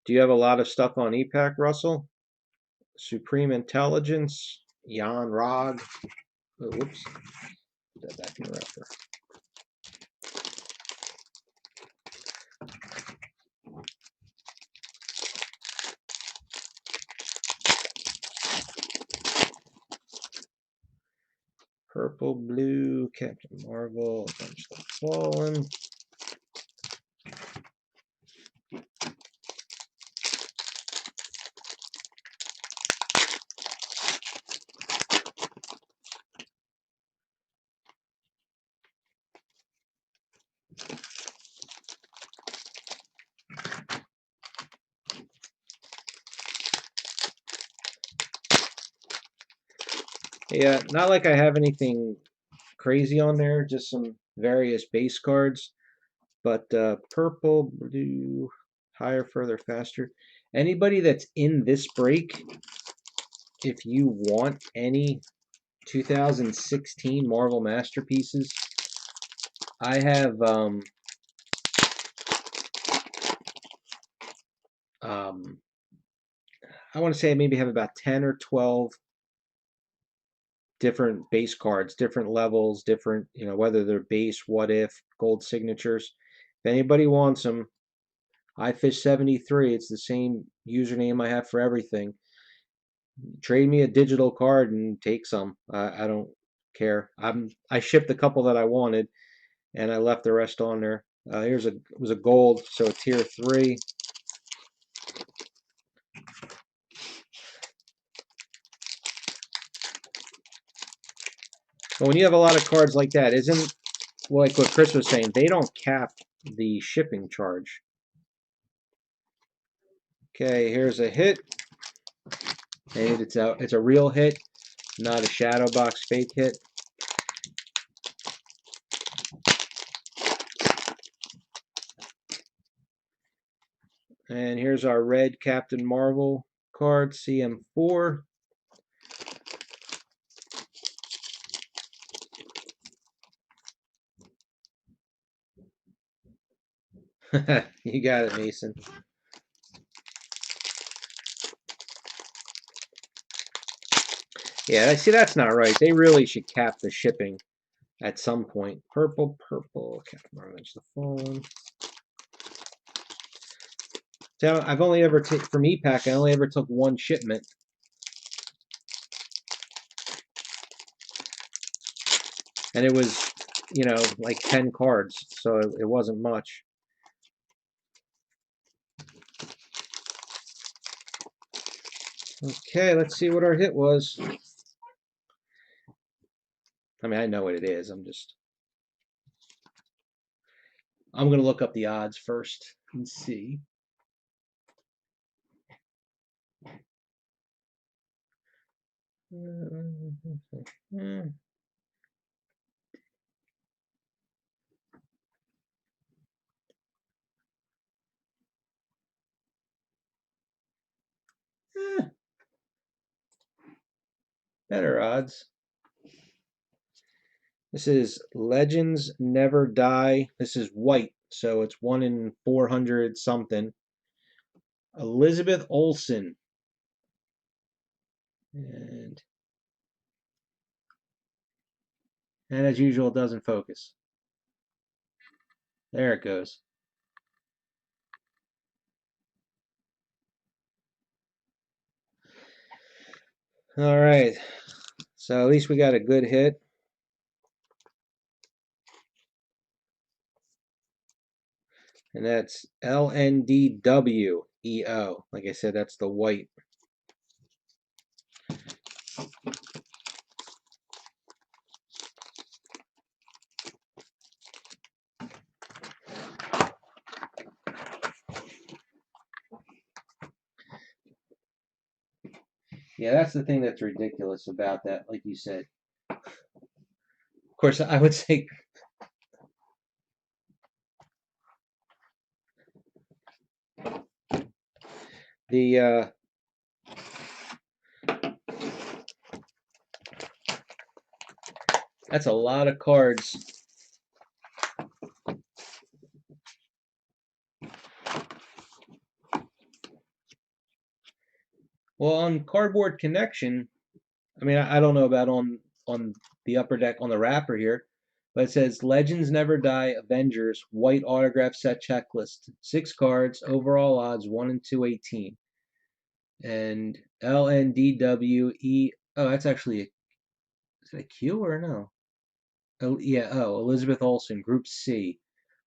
Do you have a lot of stuff on EPAC, Russell? Supreme Intelligence, Jan Rog. Oh, whoops. Put that back in the wrapper. Purple, blue, Captain Marvel, Avengers the Fallen. Yeah, not like I have anything crazy on there, just some various base cards. But purple, blue, higher, further, faster. Anybody that's in this break, if you want any 2016 Marvel Masterpieces, I have I want to say I maybe have about 10 or 12 different base cards, different levels, different, whether they're base, what if, gold signatures. If anybody wants them, iFish73, it's the same username I have for everything. Trade me a digital card and take some. I don't care. I shipped a couple that I wanted, and I left the rest on there. It was a gold, so a tier 3. But when you have a lot of cards like that, isn't like what Chris was saying? They don't cap the shipping charge. Okay, here's a hit. And it's a real hit, not a shadow box fake hit. And here's our red Captain Marvel card, CM4. You got it, Mason. Yeah, I see that's not right. They really should cap the shipping at some point. Purple, Captain Marvel, the phone. So I've only ever taken, from EPAC, I only ever took one shipment. And it was, like 10 cards, so it wasn't much. Okay, let's see what our hit was. I mean, I know what it is. I'm going to look up the odds first and see. Better odds. This is Legends Never Die. This is white, so it's 1 in 400 something. Elizabeth Olsen. And as usual, it doesn't focus. There it goes. All right. So at least we got a good hit. And that's LNDWEO. Like I said, that's the white. Yeah, that's the thing that's ridiculous about that, like you said. Of course, I would say the that's a lot of cards. Well, on Cardboard Connection, I mean, I don't know about on the upper deck on the wrapper here, but it says Legends Never Die Avengers White Autograph Set Checklist. 6 cards, overall odds 1 and 218. And LNDWE. Oh, that's actually is it a Q or no? Oh yeah, oh, Elizabeth Olsen, Group C,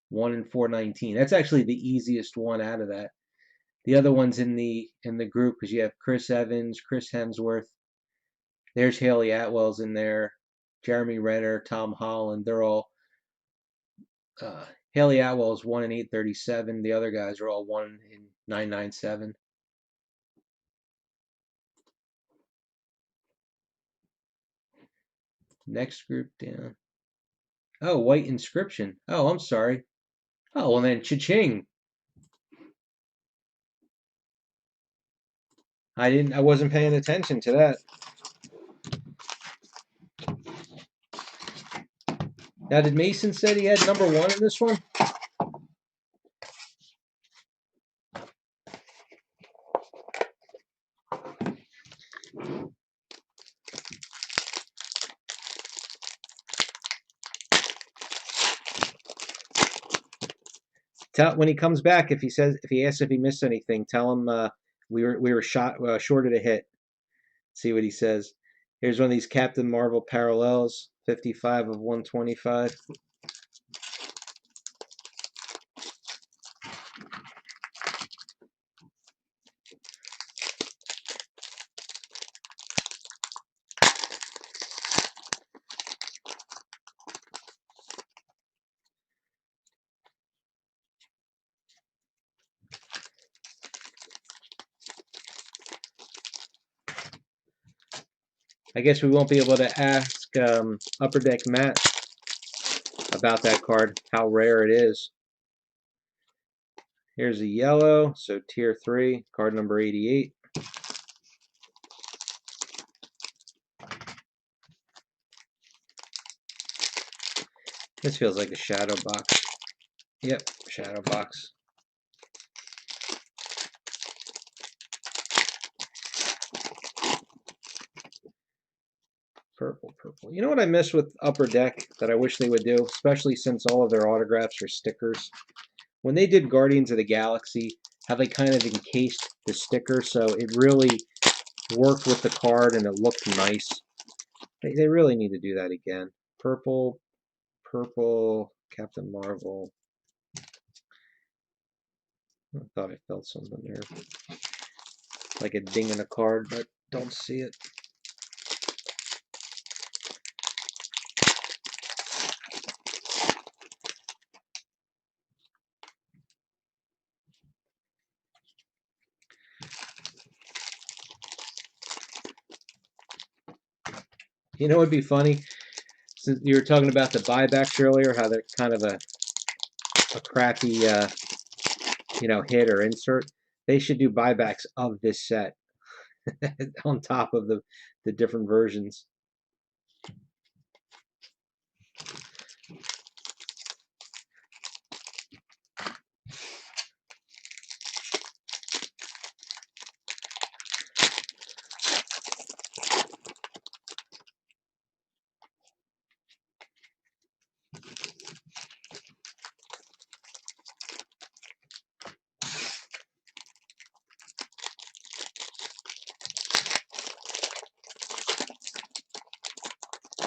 1 and 419. That's actually the easiest one out of that. The other ones in the group because you have Chris Evans, Chris Hemsworth. There's Haley Atwell's in there, Jeremy Renner, Tom Holland. They're all Haley Atwell's 1 in 837. The other guys are all 1 in 997. Next group down. Oh, White Inscription. Oh, I'm sorry. Oh, well then cha-ching. I wasn't paying attention to that. Now did Mason said he had number 1 in this one? Tell when he comes back if he asks if he missed anything, tell him we were shorted a hit. See what he says. Here's one of these Captain Marvel parallels, 55 of 125. I guess we won't be able to ask Upper Deck Matt about that card, how rare it is. Here's a yellow, so tier 3, card number 88. This feels like a shadow box. Yep, shadow box. Purple, purple. You know what I miss with Upper Deck that I wish they would do, especially since all of their autographs are stickers? When they did Guardians of the Galaxy, how they kind of encased the sticker so it really worked with the card and it looked nice. They really need to do that again. Purple, purple, Captain Marvel. I thought I felt something there. Like a ding in a card, but don't see it. You know what would be funny? Since you were talking about the buybacks earlier, how they're kind of a crappy, hit or insert. They should do buybacks of this set on top of the different versions.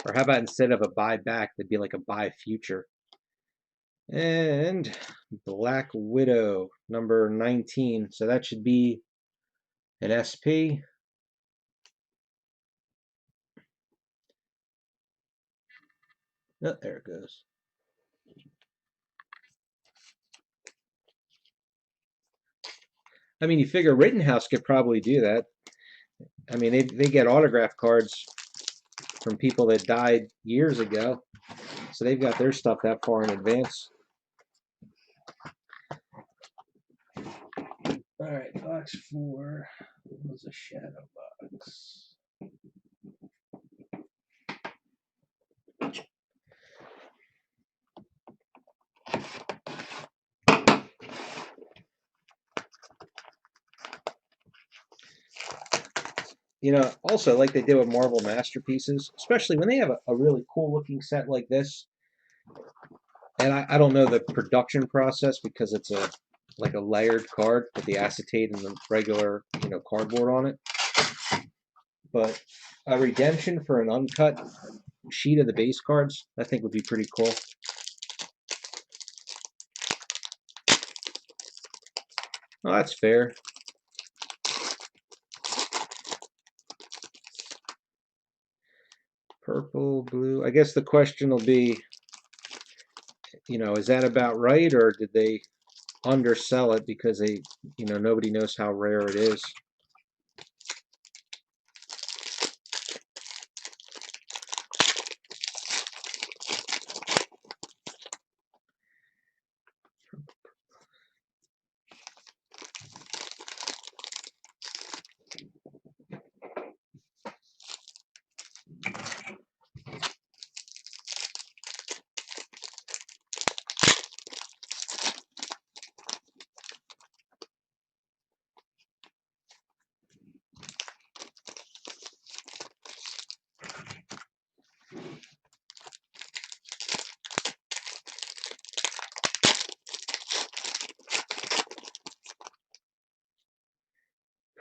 Or how about instead of a buyback, they'd be like a buy future. And Black Widow, number 19. So that should be an SP. Oh, there it goes. I mean, you figure Rittenhouse could probably do that. I mean, they get autograph cards from people that died years ago, so they've got their stuff that far in advance. All right, box 4 was a shadow box. You know, also like they did with Marvel Masterpieces, especially when they have a really cool looking set like this. And I don't know the production process because it's a like a layered card with the acetate and the regular, cardboard on it. But a redemption for an uncut sheet of the base cards, I think would be pretty cool. Oh, that's fair. Purple, blue. I guess the question will be, is that about right, or did they undersell it because nobody knows how rare it is?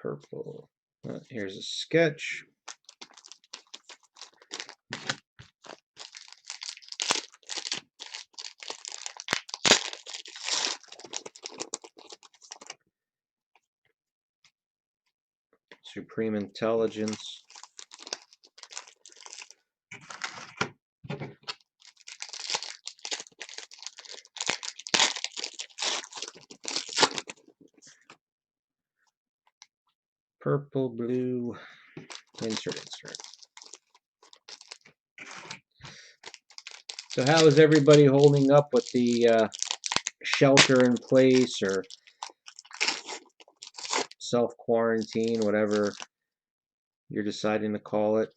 Purple. Here's a sketch. Supreme Intelligence. Purple, blue, insert. So how is everybody holding up with the shelter in place or self-quarantine, whatever you're deciding to call it?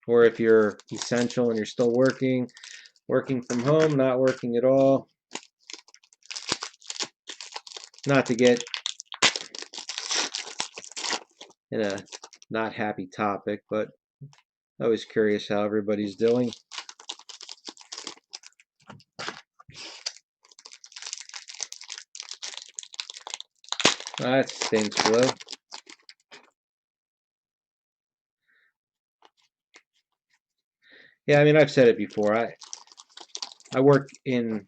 Or if you're essential and you're still working from home, not working at all. Not to get in a not happy topic, but I was curious how everybody's doing. That stinks, blue. Yeah, I mean, I've said it before. I work in,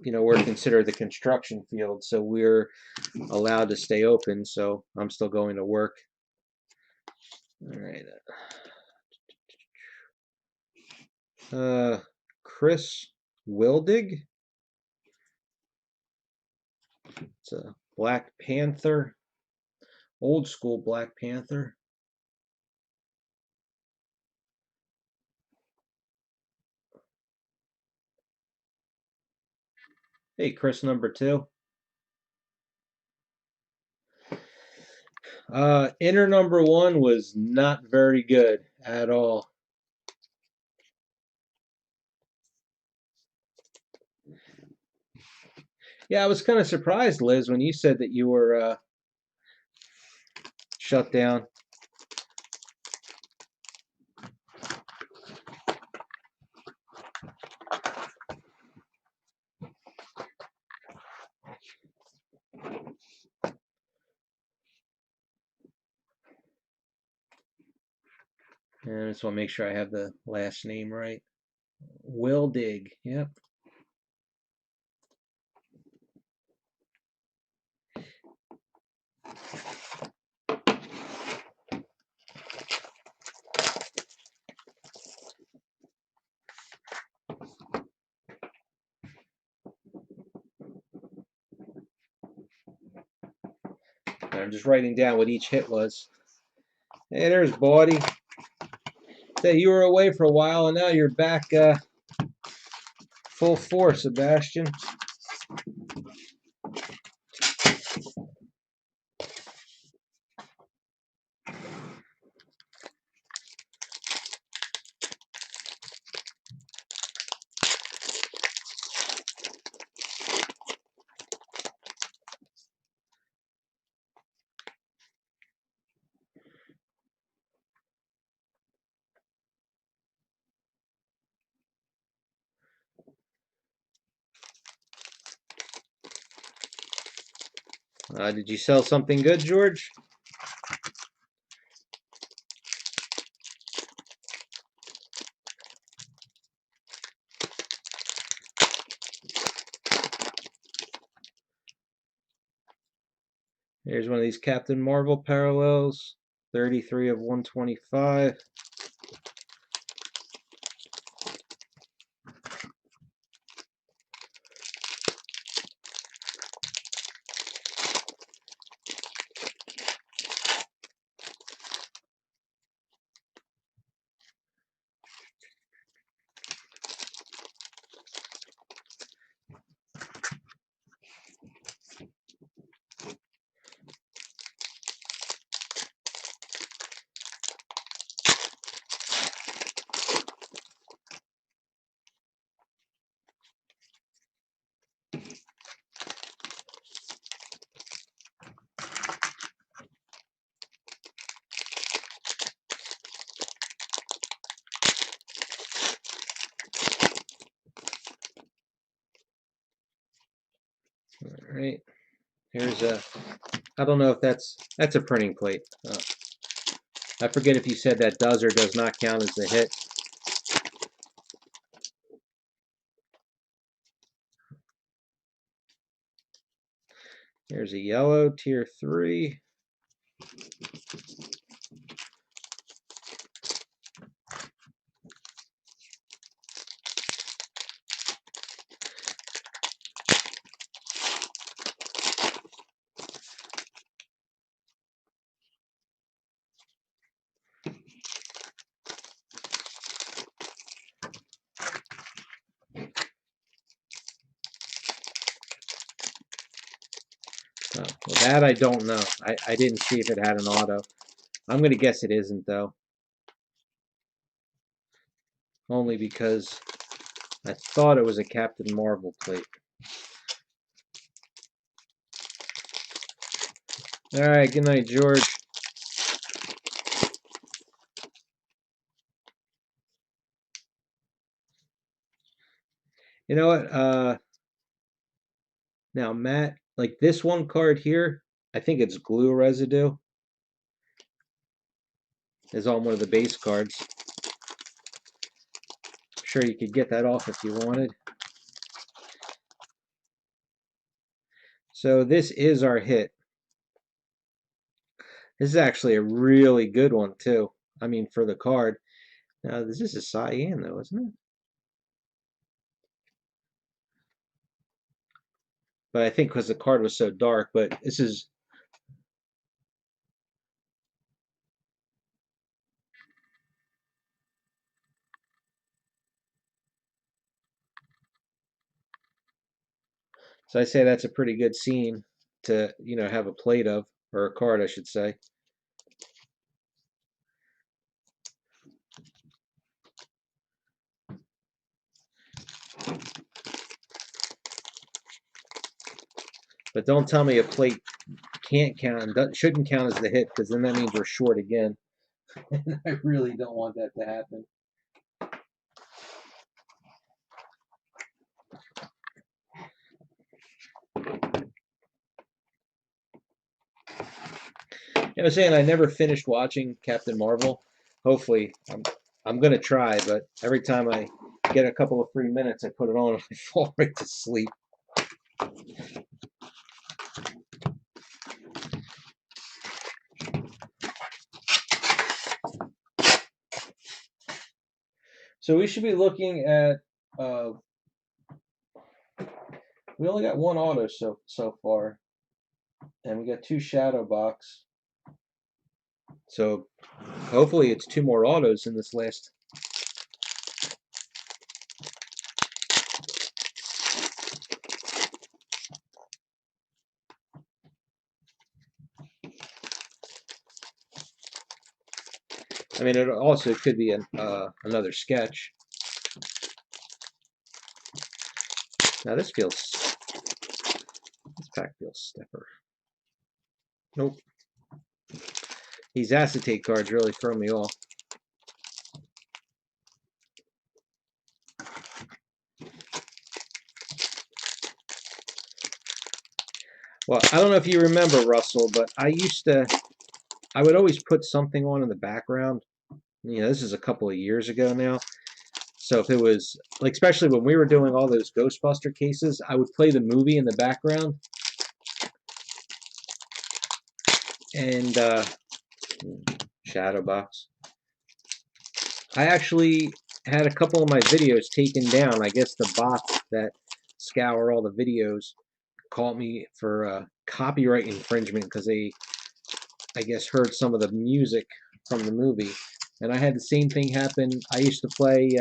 we're considered the construction field, so we're allowed to stay open, so I'm still going to work. All right. Chris Wildig. It's a Black Panther, old school Black Panther. Hey, Chris number 2. Inner number 1 was not very good at all. Yeah, I was kind of surprised, Liz, when you said that you were shut down. And I just want to make sure I have the last name right. Wildig, yep. I'm just writing down what each hit was. Hey, there's Bawdy. Say you were away for a while, and now you're back full force, Sebastian. Did you sell something good, George? Here's one of these Captain Marvel parallels. 33 of 125. All right. Here's a. I don't know if that's a printing plate. I forget if you said that does or does not count as the hit. Here's a yellow tier 3. Oh, well, that I don't know. I didn't see if it had an auto. I'm going to guess it isn't, though. Only because I thought it was a Captain Marvel plate. All right, good night, George. You know what? Now, Matt, like this one card here, I think it's glue residue. Is on one of the base cards. I'm sure you could get that off if you wanted. So this is our hit. This is actually a really good one, too. I mean, for the card. Now, this is a cyan, though, isn't it? But I think because the card was so dark, but this is... So I say that's a pretty good scene to, have a plate of, or a card, I should say. But don't tell me a plate can't count and shouldn't count as the hit, because then that means we're short again. And I really don't want that to happen. I was saying I never finished watching Captain Marvel. Hopefully, I'm gonna try, but every time I get a couple of free minutes, I put it on and I fall right to sleep. So we should be looking at. We only got one auto so far, and we got 2 shadow box. So hopefully it's 2 more autos in this list. I mean, it also could be another sketch. Now this pack feels stiffer. Nope. These acetate cards really throw me off. Well, I don't know if you remember, Russell, but I would always put something on in the background. You know, this is a couple of years ago now. So if it was, like, especially when we were doing all those Ghostbuster cases, I would play the movie in the background. And, shadow box. I actually had a couple of my videos taken down. I guess the bots that scour all the videos caught me for copyright infringement because they, I guess, heard some of the music from the movie. And I had the same thing happen. I used to play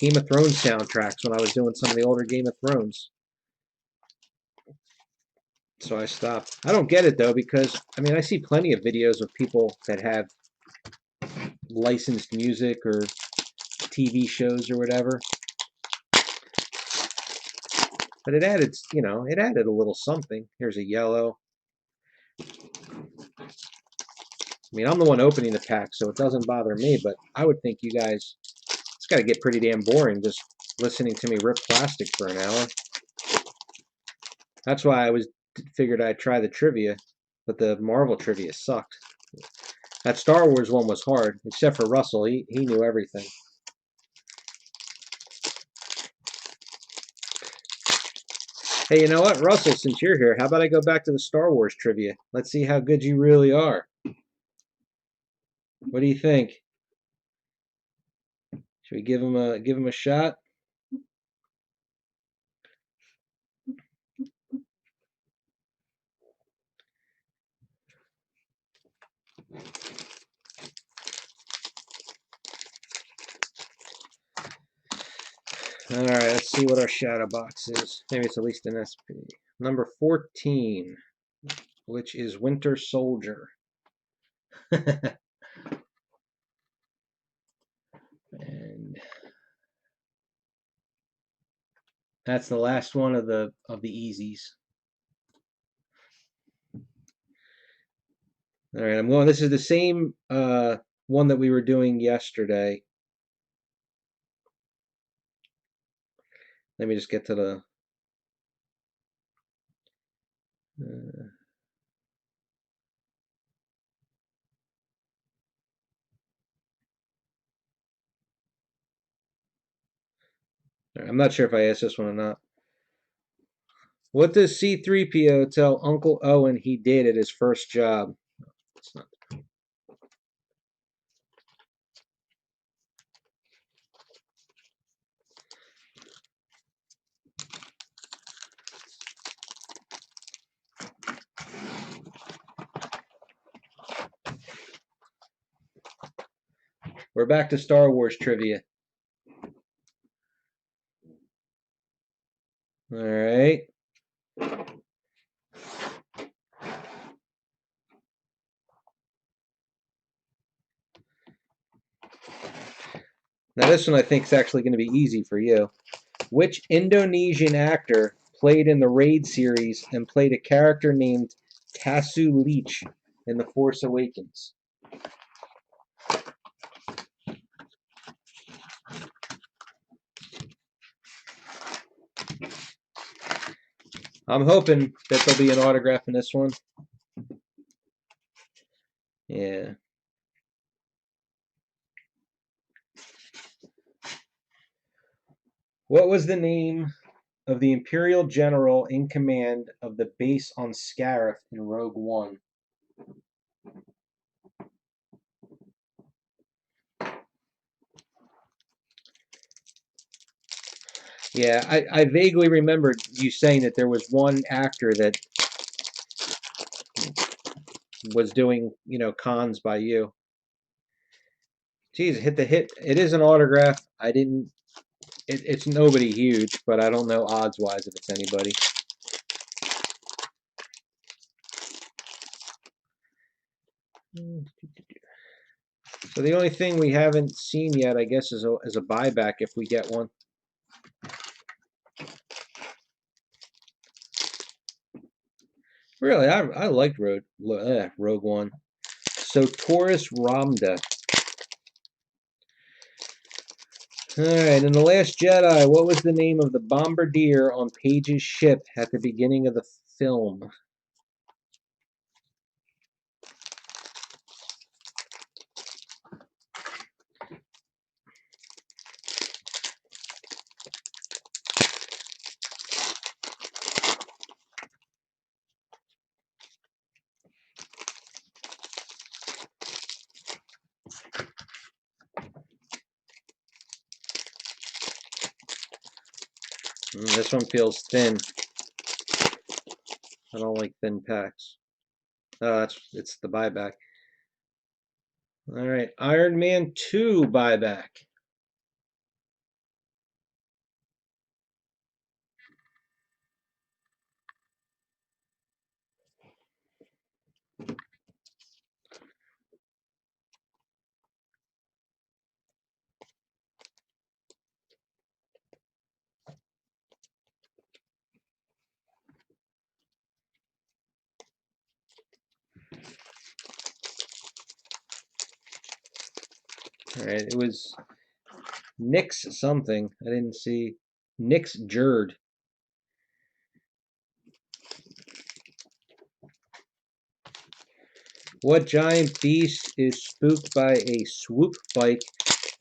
Game of Thrones soundtracks when I was doing some of the older Game of Thrones. So I stopped. I don't get it though, because I mean I see plenty of videos of people that have licensed music or TV shows or whatever. But it added, you know, it added a little something. Here's a yellow. I mean, I'm the one opening the pack, so it doesn't bother me, but I would think you guys, it's got to get pretty damn boring just listening to me rip plastic for an hour. That's why I figured I'd try the trivia, but the Marvel trivia sucked. That Star Wars one was hard, except for Russell. He knew everything. Hey, you know what, Russell, since you're here, how about I go back to the Star Wars trivia? Let's see how good you really are. What do you think? Should we give him a shot? All right, let's see what our shadow box is. Maybe it's at least an SP. Number 14, which is Winter Soldier. And that's the last one of the easies. All right, I'm going. This is the same one that we were doing yesterday. Let me just get to the. I'm not sure if I asked this one or not. What does C-3PO tell Uncle Owen he did at his first job? It's not. We're back to Star Wars trivia. All right. Now this one I think is actually going to be easy for you. Which Indonesian actor played in the Raid series and played a character named Tasu Leech in The Force Awakens? I'm hoping that there'll be an autograph in this one. Yeah. What was the name of the Imperial general in command of the base on Scarif in Rogue One? Yeah, I vaguely remembered you saying that there was one actor that was doing, cons by you. Geez, hit the hit. It is an autograph. I didn't. It's nobody huge, but I don't know odds wise if it's anybody. So the only thing we haven't seen yet, I guess, is a buyback if we get one. Really, I liked Rogue One. So Taurus Ramda. All right, in The Last Jedi, what was the name of the bombardier on Paige's ship at the beginning of the film? This one feels thin. I don't like thin packs. It's the buyback. All right, Iron Man 2 buyback. All right, it was Nick's something. I didn't see. Nick's Jerd. What giant beast is spooked by a swoop bike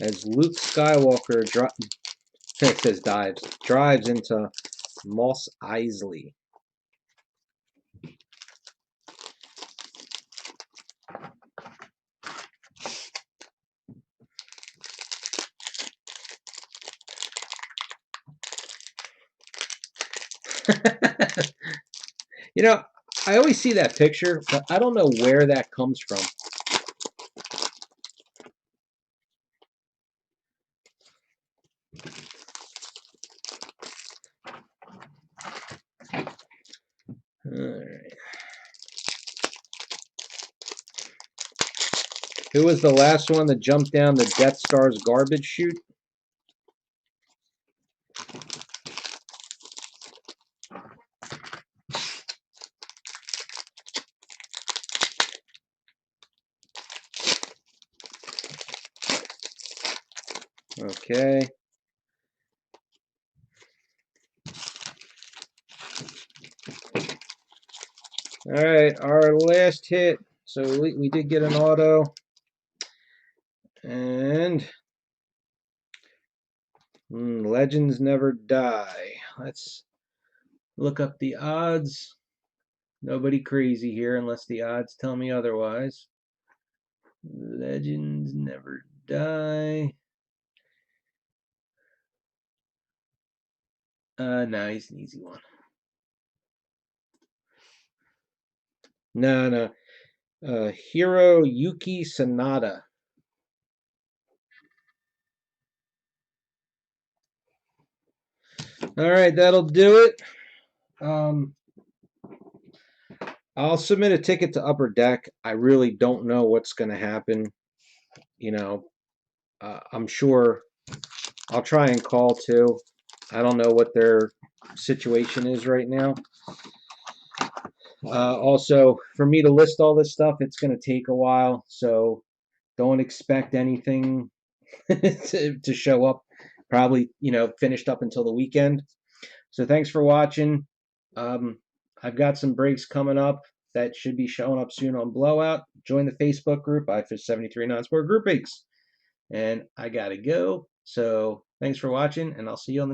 as Luke Skywalker it says drives into Mos Eisley? You know, I always see that picture, but I don't know where that comes from. Alright. Who was the last one to jump down the Death Star's garbage chute? Okay. All right, our last hit. So we did get an auto. And legends never die. Let's look up the odds. Nobody crazy here unless the odds tell me otherwise. Legends never die. No, he's an easy one. No. Hiroyuki Sanada. All right, that'll do it. I'll submit a ticket to Upper Deck. I really don't know what's going to happen. I'm sure I'll try and call too. I don't know what their situation is right now. Also, for me to list all this stuff, it's going to take a while. So don't expect anything to show up. Probably, finished up until the weekend. So thanks for watching. I've got some breaks coming up that should be showing up soon on Blowout. Join the Facebook group, iFish73 Non-Sport Groupings. And I got to go. So thanks for watching, and I'll see you on the next